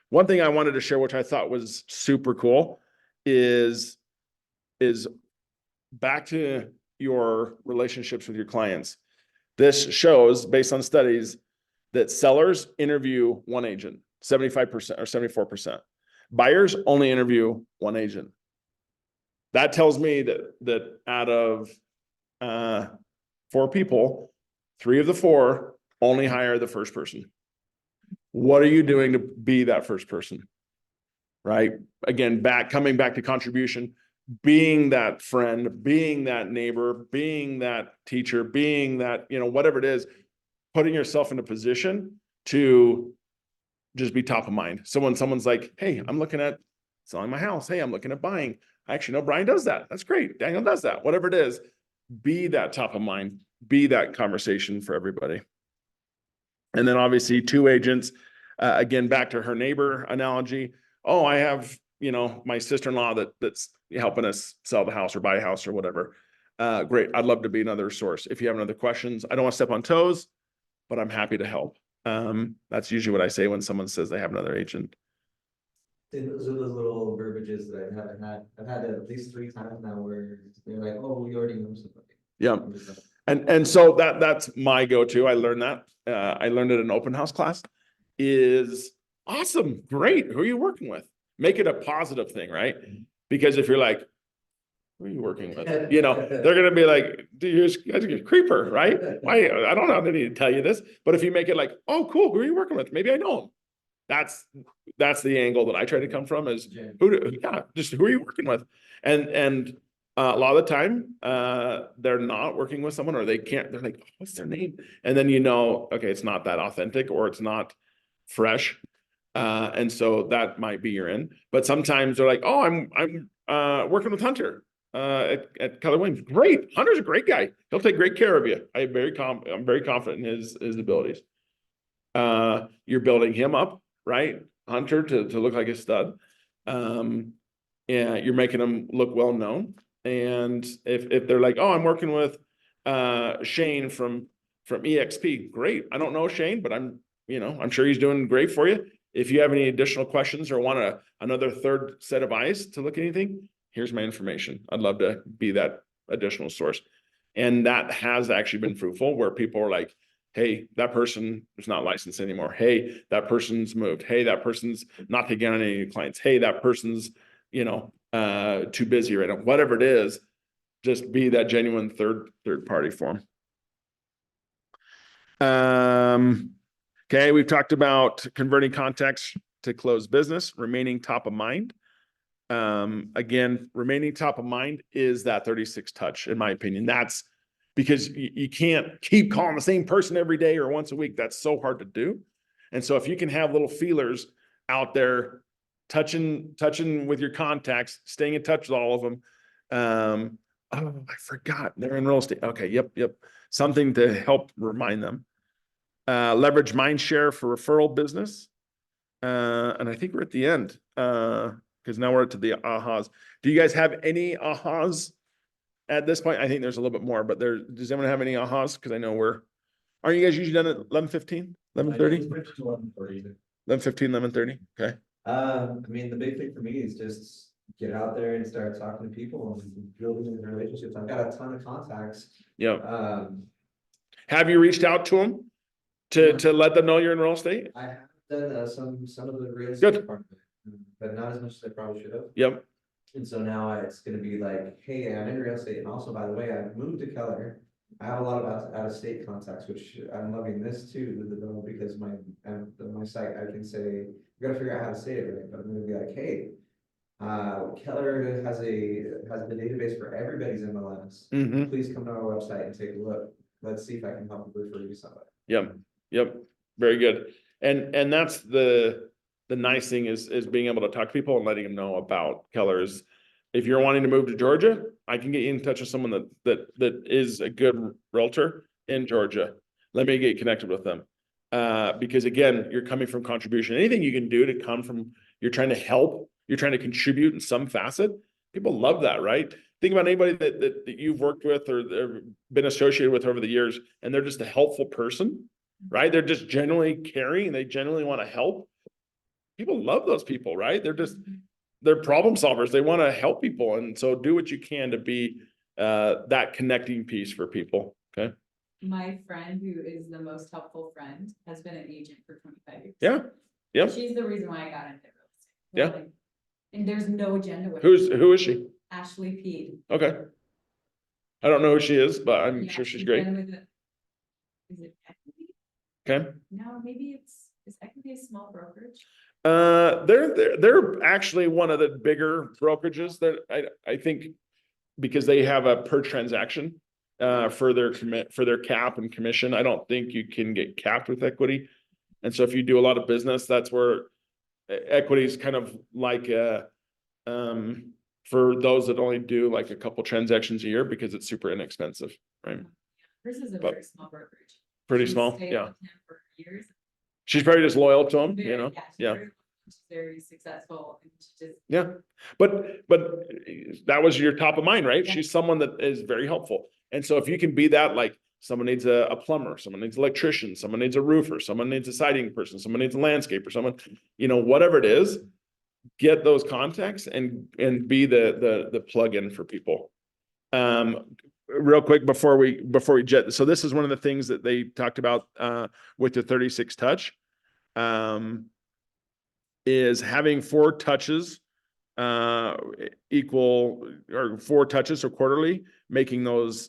One thing I wanted to share, which I thought was super cool, is back to your relationships with your clients. This shows, based on studies, that sellers interview one agent, 75% or 74%. Buyers only interview one agent. That tells me that out of 4 people, 3 of the 4 only hire the first person. What are you doing to be that first person? Right? Again, coming back to contribution, being that friend, being that neighbor, being that teacher, being that, whatever it is, putting yourself in a position to just be top of mind. So when someone's like, hey, I'm looking at selling my house. Hey, I'm looking at buying. I actually know Brian does that. That's great. Daniel does that. Whatever it is, be that top of mind, be that conversation for everybody. And then obviously 2 agents, again, back to her neighbor analogy. Oh, I have, my sister-in-law that's helping us sell the house or buy a house or whatever. Great. I'd love to be another source. If you have other questions, I don't want to step on toes, but I'm happy to help. That's usually what I say when someone says they have another agent. Those are those little verbiages that I haven't had. I've had it at least 3 times now where they're like, oh, we already know somebody. Yeah. And so that's my go-to. I learned that. I learned it in an open house class. Is awesome. Great. Who are you working with? Make it a positive thing, right? Because if you're like, who are you working with? They're going to be like, dude, you're a creeper, right? Why? I don't know. I need to tell you this. But if you make it like, oh, cool. Who are you working with? Maybe I know him. That's the angle that I try to come from is just who are you working with? And a lot of the time, they're not working with someone or they can't, they're like, oh, what's their name? And then okay, it's not that authentic or it's not fresh. And so that might be your in. But sometimes they're like, oh, I'm working with Hunter at Keller Williams. Great. Hunter's a great guy. He'll take great care of you. I'm very confident in his abilities. You're building him up, right? Hunter to look like a stud. And you're making him look well known. And if they're like, oh, I'm working with Shane from EXP, great. I don't know Shane, but I'm sure he's doing great for you. If you have any additional questions or want another 3rd set of eyes to look at anything, here's my information. I'd love to be that additional source. And that has actually been fruitful where people are like, hey, that person is not licensed anymore. Hey, that person's moved. Hey, that person's not taking on any clients. Hey, that person's, too busy right now. Whatever it is, just be that genuine third party for them. Okay, we've talked about converting contacts to close business, remaining top of mind. Again, remaining top of mind is that 36 touch, in my opinion. That's because you can't keep calling the same person every day or once a week. That's so hard to do. And so if you can have little feelers out there, touching with your contacts, staying in touch with all of them. Oh, I forgot they're in real estate. Okay, yep. Something to help remind them. Leverage mind share for referral business. And I think we're at the end. Because now we're to the ahas. Do you guys have any ahas at this point? I think there's a little bit more, but does anyone have any ahas? Because I know aren't you guys usually done at 11:15, 11:30? 11:15, 11:30, okay. I mean, the big thing for me is just get out there and start talking to people and building these relationships. I've got a ton of contacts. Yeah. Have you reached out to them to let them know you're in real estate? I have done some of the real Good. estate part of it, but not as much as I probably should have. Yep. And so now it's gonna be like, hey, I'm in real estate, and also, by the way, I've moved to Keller. I have a lot of out of state contacts, which I'm loving this too, because my site, I can say, we gotta figure out how to say it right, but I'm gonna be like, hey. Keller has the database for everybody's MLS. Mm-hmm. Please come to our website and take a look. Let's see if I can help you refer you to somebody. Yep. Very good. And that's the nice thing is being able to talk to people and letting them know about Keller's. If you're wanting to move to Georgia, I can get you in touch with someone that is a good realtor in Georgia. Let me get connected with them. Because again, you're coming from contribution. Anything you can do to come from, you're trying to help, you're trying to contribute in some facet. People love that, right? Think about anybody that you've worked with or been associated with over the years, and they're just a helpful person, right? They're just generally caring, they genuinely want to help. People love those people, right? They're problem solvers. They want to help people. And so do what you can to be that connecting piece for people. Okay. My friend, who is the most helpful friend, has been an agent for 25 years. Yeah. Yep. She's the reason why I got into real estate. Yeah. Like, and there's no agenda with Who her. is she? Ashley Peed. Okay. I don't know who she is, but I'm Yeah, sure she's great. been with is it Equity? Okay. No, maybe is Equity a small brokerage? They're actually one of the bigger brokerages that I think, because they have a per transaction for their cap and commission. I don't think you can get capped with Equity. And so if you do a lot of business, that's where Equity is kind of like for those that only do like a couple transactions a year, because it's super inexpensive, right? Hers is a But very small brokerage. Pretty She's small, stayed yeah. with him for years. She's probably just loyal to them, Very, you know? she's Yeah. she's very successful, and she just. Yeah, but that was your top of mind, right? Yeah. She's someone that is very helpful. And so if you can be that, like someone needs a plumber, someone needs an electrician, someone needs a roofer, someone needs a siding person, someone needs a landscaper, someone, whatever it is, get those contacts and be the plug-in for people. Real quick before we jet. So this is one of the things that they talked about with the 36 touch. Is having 4 touches equal, or 4 touches or quarterly, making those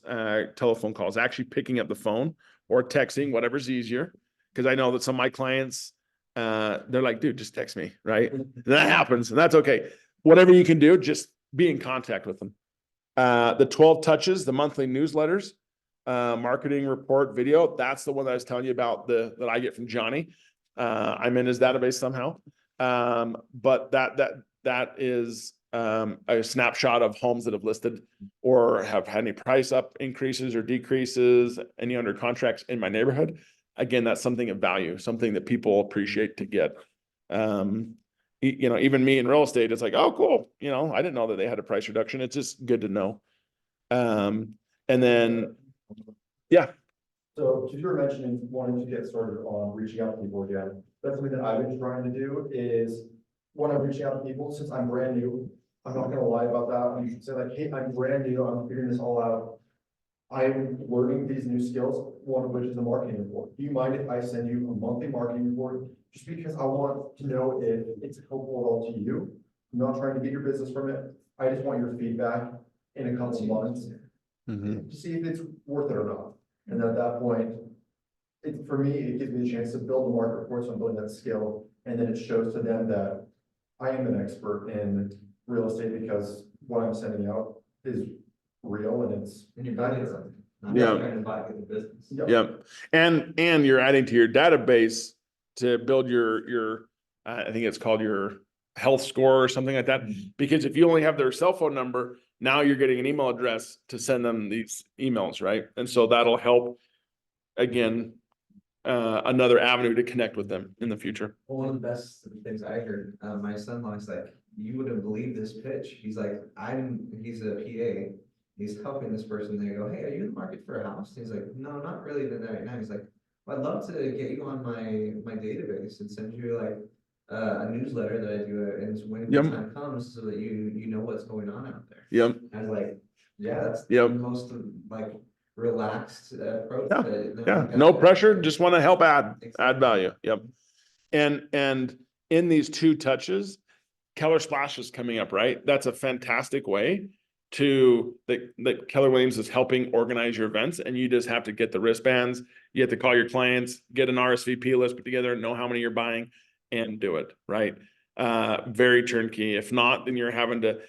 telephone calls, actually picking up the phone or texting, whatever's easier. Because I know that some of my clients, they're like, dude, just text me, right? And that happens, and that's okay. Whatever you can do, just be in contact with them. The 12 touches, the monthly newsletters, marketing report video, that's the one that I was telling you about that I get from Johnny. I'm in his database somehow. But that is a snapshot of homes that have listed or have had any price up increases or decreases, any under contracts in my neighborhood. Again, that's something of value, something that people appreciate to get. Even me in real estate, it's like, oh, cool. I didn't know that they had a price reduction. It's just good to know. And then, yeah. So you were mentioning wanting to get started on reaching out to people again. That's something that I've been trying to do is when I'm reaching out to people, since I'm brand new, I'm not gonna lie about that. I'm say like, hey, I'm brand new, I'm figuring this all out. I'm learning these new skills, one of which is a marketing report. Do you mind if I send you a monthly marketing report? Just because I want to know if it's helpful at all to you. I'm not trying to get your business from it. I just want your feedback in a couple of months to see if it's worth it or not. And at that point, for me, it gives me the chance to build a market report, so I'm building that skill, and then it shows to them that I am an expert in real estate because what I'm sending out is real and it's. And you're valuing something. Not Yeah. just trying to buy the business. Yep. And you're adding to your database to build your, I think it's called your health score or something like that. Because if you only have their cell phone number, now you're getting an email address to send them these emails, right? And so that'll help, again, another avenue to connect with them in the future. Well, one of the best things I heard, my son-in-law is like, you wouldn't believe this pitch. He's like, he's a PA. He's helping this person. They go, hey, are you in the market for a house? And he's like, no, not really right now. He's like, well, I'd love to get you on my database and send you like a newsletter that I do. And when the Yep. time comes so that you know what's going on out there. Yep. I was like, yeah, that's Yep. the most like relaxed approach. Yeah. that- Yeah, that- no pressure, just want to help add value. Yep. And in these 2 touches, Keller Splash is coming up, right? That's a fantastic way that Keller Williams is helping organize your events, and you just have to get the wristbands. You have to call your clients, get an RSVP list put together, know how many you're buying, and do it, right? Very turnkey. If not, then you're having to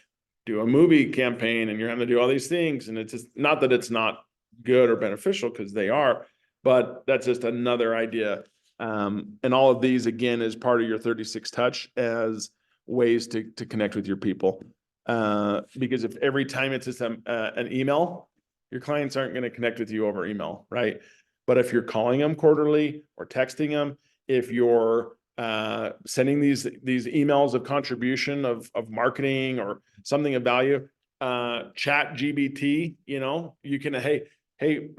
do a movie campaign and you're having to do all these things. And it's just not that it's not good or beneficial, because they are, but that's just another idea. And all of these, again, is part of your 36 touch as ways to connect with your people. Because if every time it's just an email, your clients aren't going to connect with you over email, right? But if you're calling them quarterly or texting them, if you're sending these emails of contribution of marketing or something of value, chat GBT, you can, hey,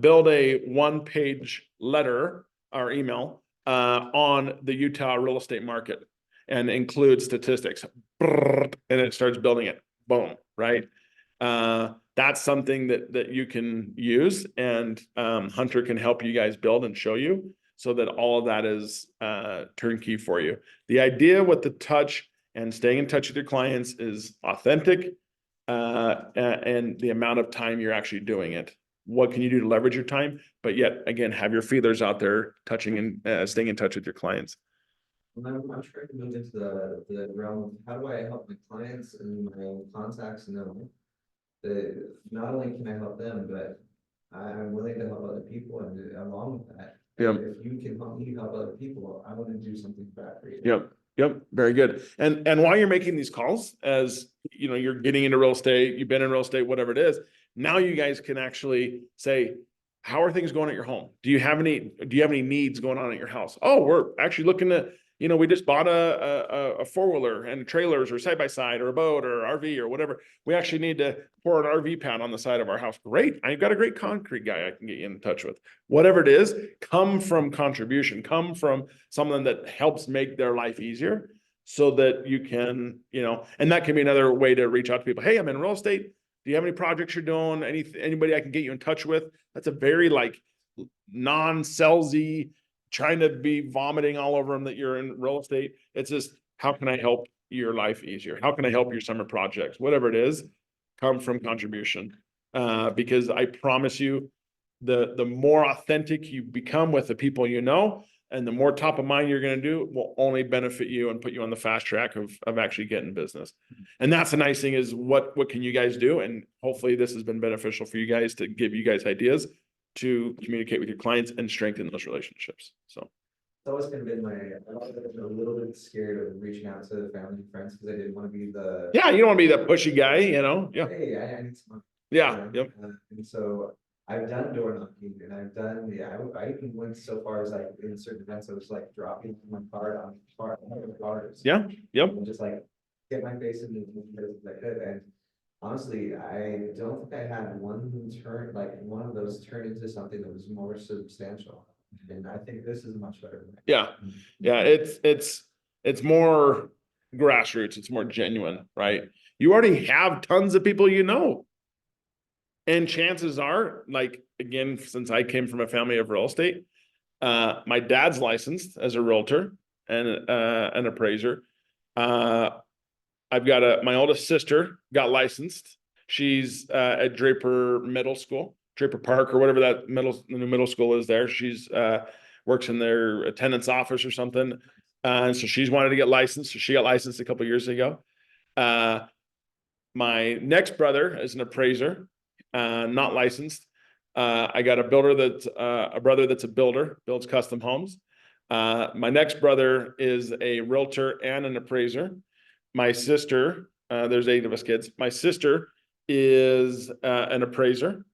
build a 1-page letter or email on the Utah real estate market and include statistics, and it starts building it. Boom, right? That's something that you can use, and Hunter can help you guys build and show you, so that all of that is turnkey for you. The idea with the touch and staying in touch with your clients is authentic, and the amount of time you're actually doing it. What can you do to leverage your time? But yet, again, have your feelers out there, touching and staying in touch with your clients. I'm trying to move into the realm of how do I help my clients and my contacts know that not only can I help them, but I'm willing to help other people, and along with that, Yep. if you can help me help other people, I want to do something back for you. Yep. Very good. And while you're making these calls, as you know, you're getting into real estate, you've been in real estate, whatever it is, now you guys can actually say, how are things going at your home? Do you have any needs going on at your house? Oh, we're actually looking to, we just bought a 4-wheeler and trailers or side-by-side or a boat or RV or whatever. We actually need to pour an RV pad on the side of our house. Great. I've got a great concrete guy I can get you in touch with. Whatever it is, come from contribution, come from someone that helps make their life easier, so that you can, and that can be another way to reach out to people. Hey, I'm in real estate. Do you have any projects you're doing? Anybody I can get you in touch with? That's a very non-salesy, trying to be vomiting all over them that you're in real estate. It's just, how can I help your life easier? How can I help your summer projects? Whatever it is, come from contribution. Because I promise you, the more authentic you become with the people you know, and the more top of mind you're going to do, will only benefit you and put you on the fast track of actually getting business. And that's the nice thing, is what can you guys do? And hopefully this has been beneficial for you guys, to give you guys ideas to communicate with your clients and strengthen those relationships. So It's always kind of been I've always been a little bit scared of reaching out to family and friends, because I didn't want to be yeah, you don't want to be that pushy guy, Yeah. Hey, I need some money. Yeah. Yep. And so I've done door knocking, and I've done, I even went so far as in certain events, I was dropping my card on cars. Yeah. Yep. And just get my face in as I could. And honestly, I don't think I had one of those turn into something that was more substantial. And I think this is much better. Yeah. Yeah. It's more grassroots. It's more genuine, right? You already have tons of people, and chances are, again, since I came from a family of real estate, my dad's licensed as a realtor and an appraiser. I've got my oldest sister got licensed. She's at Draper Middle School. Draper Park or whatever that the new middle school is there. She's, works in their attendance office or something. And so she's wanted to get licensed. So she got licensed a couple years ago. My next brother is an appraiser, not licensed. I got a builder that's a brother that's a builder, builds custom homes. My next brother is a realtor and an appraiser. My sister, there's 8 of us kids. My sister is an appraiser.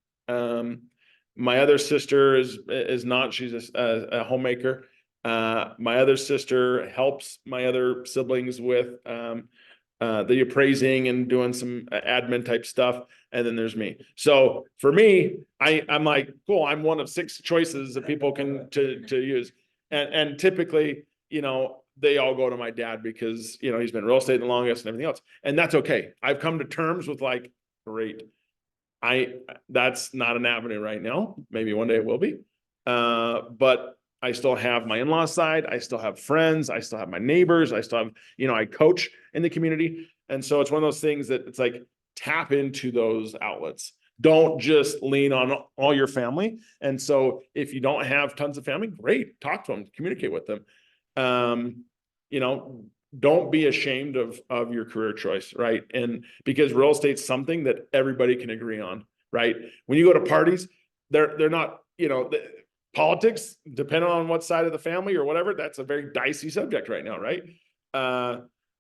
My other sister is not. She's a homemaker. My other sister helps my other siblings with the appraising and doing some admin type stuff. And then there's me. So for me, I'm like, cool, I'm one of 6 choices that people can to use. And typically, you know, they all go to my dad because, you know, he's been in real estate the longest and everything else. And that's okay. I've come to terms with like, great. That's not an avenue right now. Maybe one day it will be. But I still have my in-law side. I still have friends. I still have my neighbors. I still have, you know, I coach in the community. And so it's one of those things that it's like, tap into those outlets. Don't just lean on all your family. And so if you don't have tons of family, great, talk to them, communicate with them. You know, don't be ashamed of your career choice, right? And because real estate's something that everybody can agree on, right? When you go to parties, they're not, you know, politics, depending on what side of the family or whatever, that's a very dicey subject right now, right?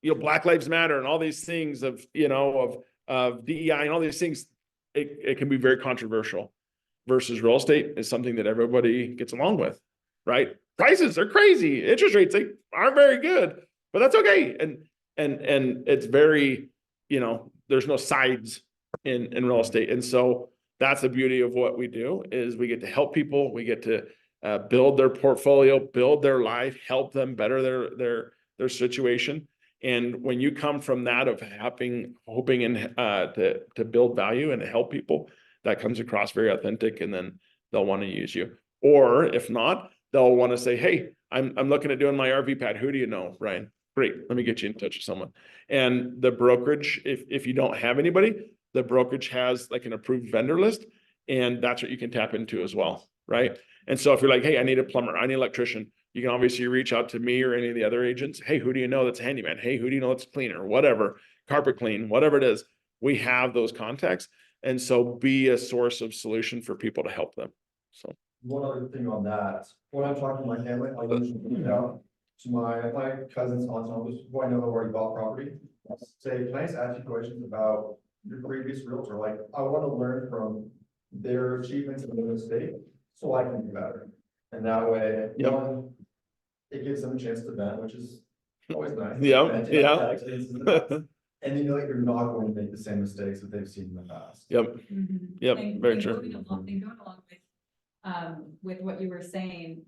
You know, Black Lives Matter and all these things of, you know, of DEI and all these things, it can be very controversial. Versus real estate is something that everybody gets along with, right? Prices are crazy, interest rates, they aren't very good, but that's okay. And it's very, you know, there's no sides in real estate. And so that's the beauty of what we do is we get to help people. We get to build their portfolio, build their life, help them better their situation. And when you come from that of hoping and to build value and to help people, that comes across very authentic, and then they'll want to use you. Or if not, they'll want to say, hey, I'm looking at doing my RV pad. Who do you know, Ryan? Great, let me get you in touch with someone. And the brokerage, if you don't have anybody, the brokerage has like an approved vendor list, and that's what you can tap into as well, right? And so if you're like, hey, I need a plumber, I need an electrician, you can obviously reach out to me or any of the other agents. Hey, who do you know that's a handyman? Hey, who do you know that's a cleaner? Whatever, carpet clean, whatever it is, we have those contacts. And so be a source of solution for people to help them. So One other thing on that, when I'm talking to my family, I usually reach out to my cousins, aunts, and uncles, who I know have already bought property. Say, can I just ask you questions about your previous realtor? Like, I want to learn from their achievements in the estate, so I can do better. And that way, Yep. one, it gives them a chance to vent, which is always nice. Yeah, Vent, yeah. that experience is the best. And you know that you're not going to make the same mistakes that they've seen in the past. Yep. Yep, very true. Going along with what you were saying,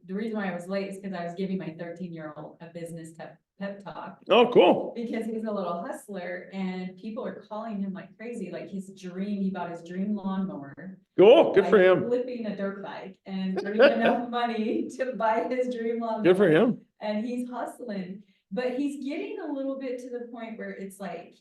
the reason why I was late is because I was giving my 13-year-old a business pep talk. Oh, cool. Because he's a little hustler and people are calling him like crazy, like he bought his dream lawnmower. Cool, good for by him. Flipping a dirt bike and earning enough money to buy his dream lawnmower. Good for him. And he's hustling, but he's getting a little bit to the point where it's like,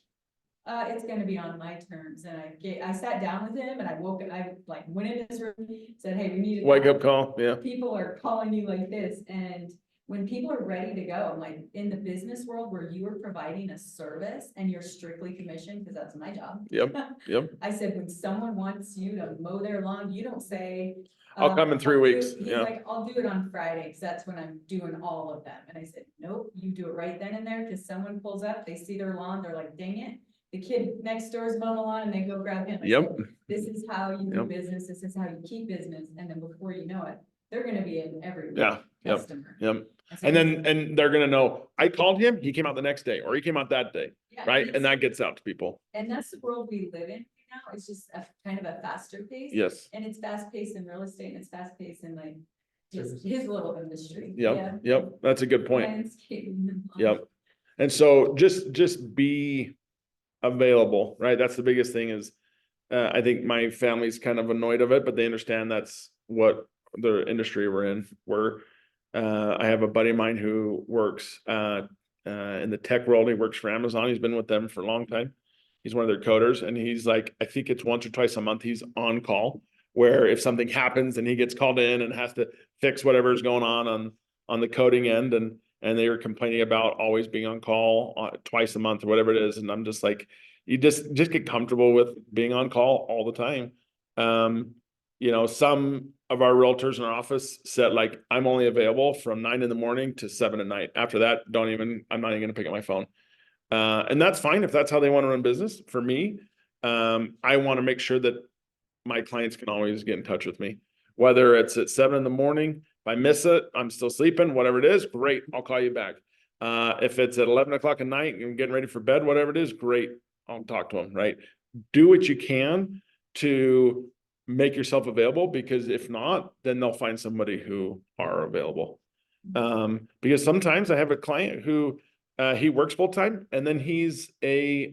it's gonna be on my terms. And I sat down with him and I went in his room, said, hey, we need to Wake up call, yeah. people are calling you like this. And when people are ready to go, like in the business world where you are providing a service and you're strictly commissioned, because that's my job. Yep, yep. I said, when someone wants you to mow their lawn, you don't say. I'll come in 3 weeks, He's yeah. like, I'll do it on Friday, because that's when I'm doing all of them. And I said, nope, you do it right then and there, because someone pulls up, they see their lawn, they're like, dang it. The kid next door is mowing the lawn and they go grab him. Yep. This is how you do Yep. business. This is how you keep business. And then before you know it, they're gonna be in every Yeah, yep, customer. yep. So And then they're gonna know, I called him, he came out the next day, or he came out that day, yeah, right? it's- And that gets out to people. And that's the world we live in right now. It's just a kind of a faster pace. Yes, And it's fast paced in real estate and it's fast paced in like his little industry. yep, yep, that's a good point. Landscaping and lawn. Yep. And so just be available, right? That's the biggest thing is, I think my family's kind of annoyed of it, but they understand that's what the industry we're in. I have a buddy of mine who works, in the tech world. He works for Amazon. He's been with them for a long time. He's one of their coders, and he's like, I think it's once or twice a month he's on call where if something happens and he gets called in and has to fix whatever's going on the coding end, and they were complaining about always being on call twice a month or whatever it is. And I'm just like, you just get comfortable with being on call all the time. Some of our realtors in our office said, like, I'm only available from 9 a.m. to 7 p.m. After that, I'm not even gonna pick up my phone. And that's fine if that's how they want to run business. For me, I want to make sure that my clients can always get in touch with me, whether it's at 7 a.m. If I miss it, I'm still sleeping, whatever it is, great, I'll call you back. If it's at 11 o'clock at night and getting ready for bed, whatever it is, great, I'll talk to them, right? Do what you can to make yourself available, because if not, then they'll find somebody who are available. Because sometimes I have a client who he works full time, and then he's a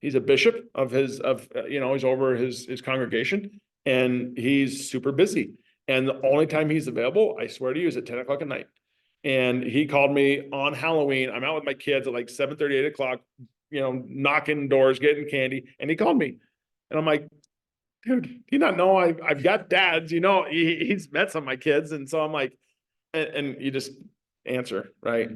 bishop of he's over his congregation, and he's super busy. And the only time he's available, I swear to you, is at 10 o'clock at night. And he called me on Halloween. I'm out with my kids at like 7:30, 8 o'clock, knocking doors, getting candy. And he called me. And I'm like, dude, do you not know I've got dads, he's met some of my kids. And so I'm like, and you just answer, right?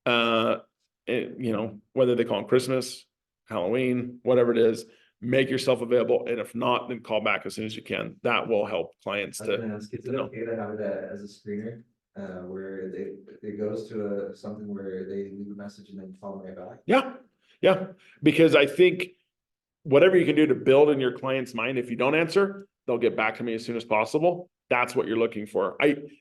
Whether they call it Christmas, Halloween, whatever it is, make yourself available. And if not, then call back as soon as you can. That will help clients I was to gonna ask, is it know. okay to have it as a screener, where it goes to something where they leave a message and then call right back? Yeah. Because I think whatever you can do to build in your client's mind, if you don't answer, they'll get back to me as soon as possible. That's what you're looking for.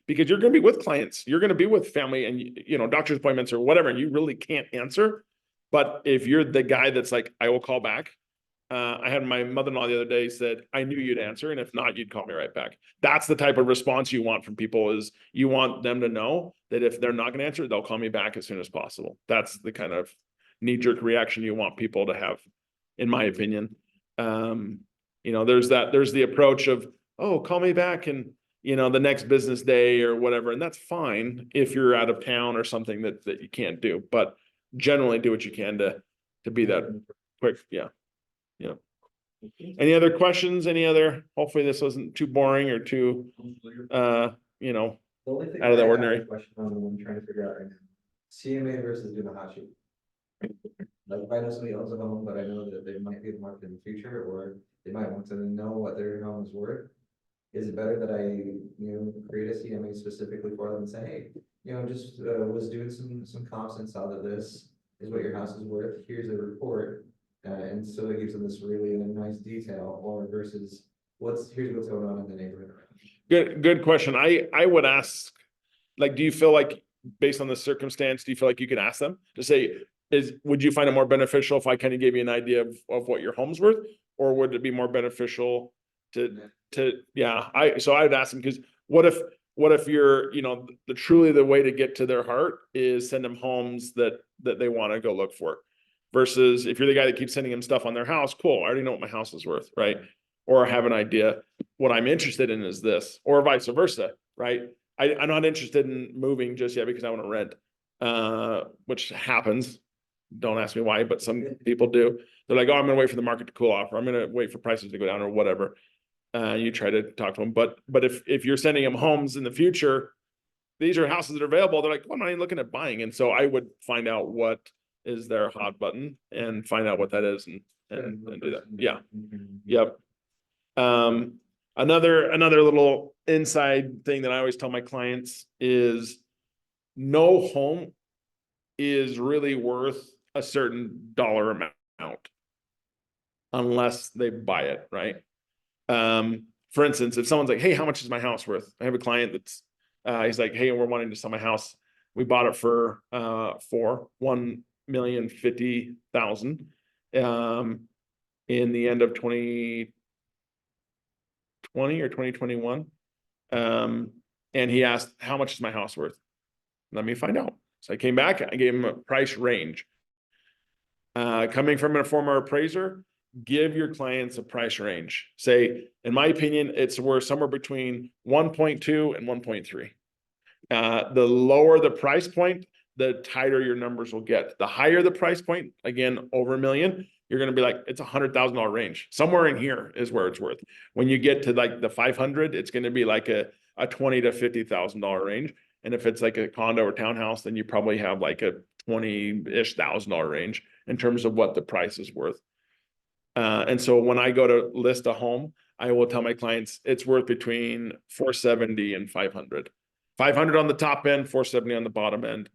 Because you're going to be with clients, you're going to be with family and, doctor's appointments or whatever, and you really can't answer. But if you're the guy that's like, I will call back. I had my mother-in-law the other day said, I knew you'd answer. And if not, you'd call me right back. That's the type of response you want from people, is you want them to know that if they're not going to answer, they'll call me back as soon as possible. That's the kind of knee-jerk reaction you want people to have, in my opinion. There's the approach of, oh, call me back and the next business day or whatever. And that's fine if you're out of town or something that you can't do, but generally do what you can to be that quick. Yeah. Any other questions? Hopefully this wasn't too boring or too, The only thing out of the I have ordinary. a question on, what I'm trying to figure out right now, CMA versus Dunahashi. Like, if I know somebody owns a home, but I know that they might be in the market in the future, or they might want to know what their home is worth. Is it better that I, create a CMA specifically for them and say, hey, just was doing some comps and saw that this is what your house is worth, here's a report. And so it gives them this really nice detail, or versus here's what's going on in the neighborhood around. Good question. I would ask, like, do you feel like, based on the circumstance, do you feel like you could ask them to say, would you find it more beneficial if I kind of gave you an idea of what your home's worth? Or would it be more beneficial so I'd ask them, because what if you're, truly the way to get to their heart is send them homes that they want to go look for, versus if you're the guy that keeps sending them stuff on their house, cool, I already know what my house is worth, right? Or I have an idea, what I'm interested in is this, or vice versa, right? I'm not interested in moving just yet because I want to rent, which happens. Don't ask me why, but some people do. They're like, oh, I'm gonna wait for the market to cool off, or I'm gonna wait for prices to go down, or whatever. You try to talk to them, but if you're sending them homes in the future, these are houses that are available. They're like, well, I'm not even looking at buying. And so I would find out what is their hot button and find out what that is and do that. Yeah. Yep. Another little inside thing that I always tell my clients is no home is really worth a certain dollar amount unless they buy it, right? For instance, if someone's like, hey, how much is my house worth? I have a client that's he's like, hey, we're wanting to sell my house. We bought it for $1,050,000 in the end of 2020 or 2021. And he asked, how much is my house worth? Let me find out. So I came back, I gave him a price range. Coming from a former appraiser, give your clients a price range. Say, in my opinion, it's worth somewhere between 1.2 and 1.3. The lower the price point, the tighter your numbers will get. The higher the price point, again, over $1 million, you're gonna be like, it's $100,000 range. Somewhere in here is where it's worth. When you get to like the 500, it's gonna be like a $20,000 to $50,000 range. And if it's like a condo or townhouse, then you probably have like a $20-ish thousand range in terms of what the price is worth. And so when I go to list a home, I will tell my clients it's worth between 470 and 500. 500 on the top end, 470 on the bottom end.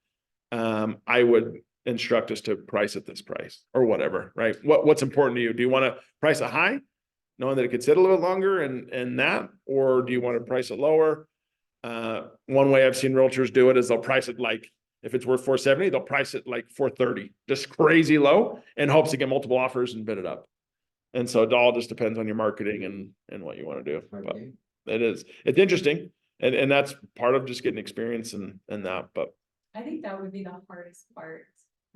I would instruct us to price at this price or whatever, right? What's important to you? Do you want to price it high, knowing that it could sit a little bit longer and that, or do you want to price it lower? One way I've seen realtors do it is they'll price it like, if it's worth 470, they'll price it like 430, just crazy low, in hopes to get multiple offers and bid it up. And so it all just depends on your marketing and what you want to do. But it's interesting. And that's part of just getting experience and that, but. I think that would be the hardest part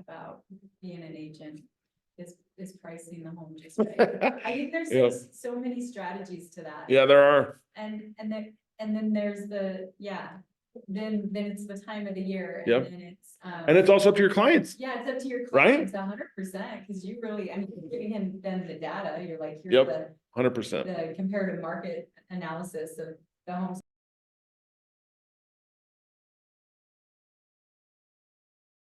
about being an agent is pricing the home just right. I think there's Yeah. so many strategies to that. Yeah, there are. And then there's then it's the time of the year. Yep. And then it's. And it's also up to your clients. Yeah, it's up to your Right? clients 100%, because you really, I mean, you're giving them the data, you're like, here's Yep. the 100%. the comparative market analysis of the homes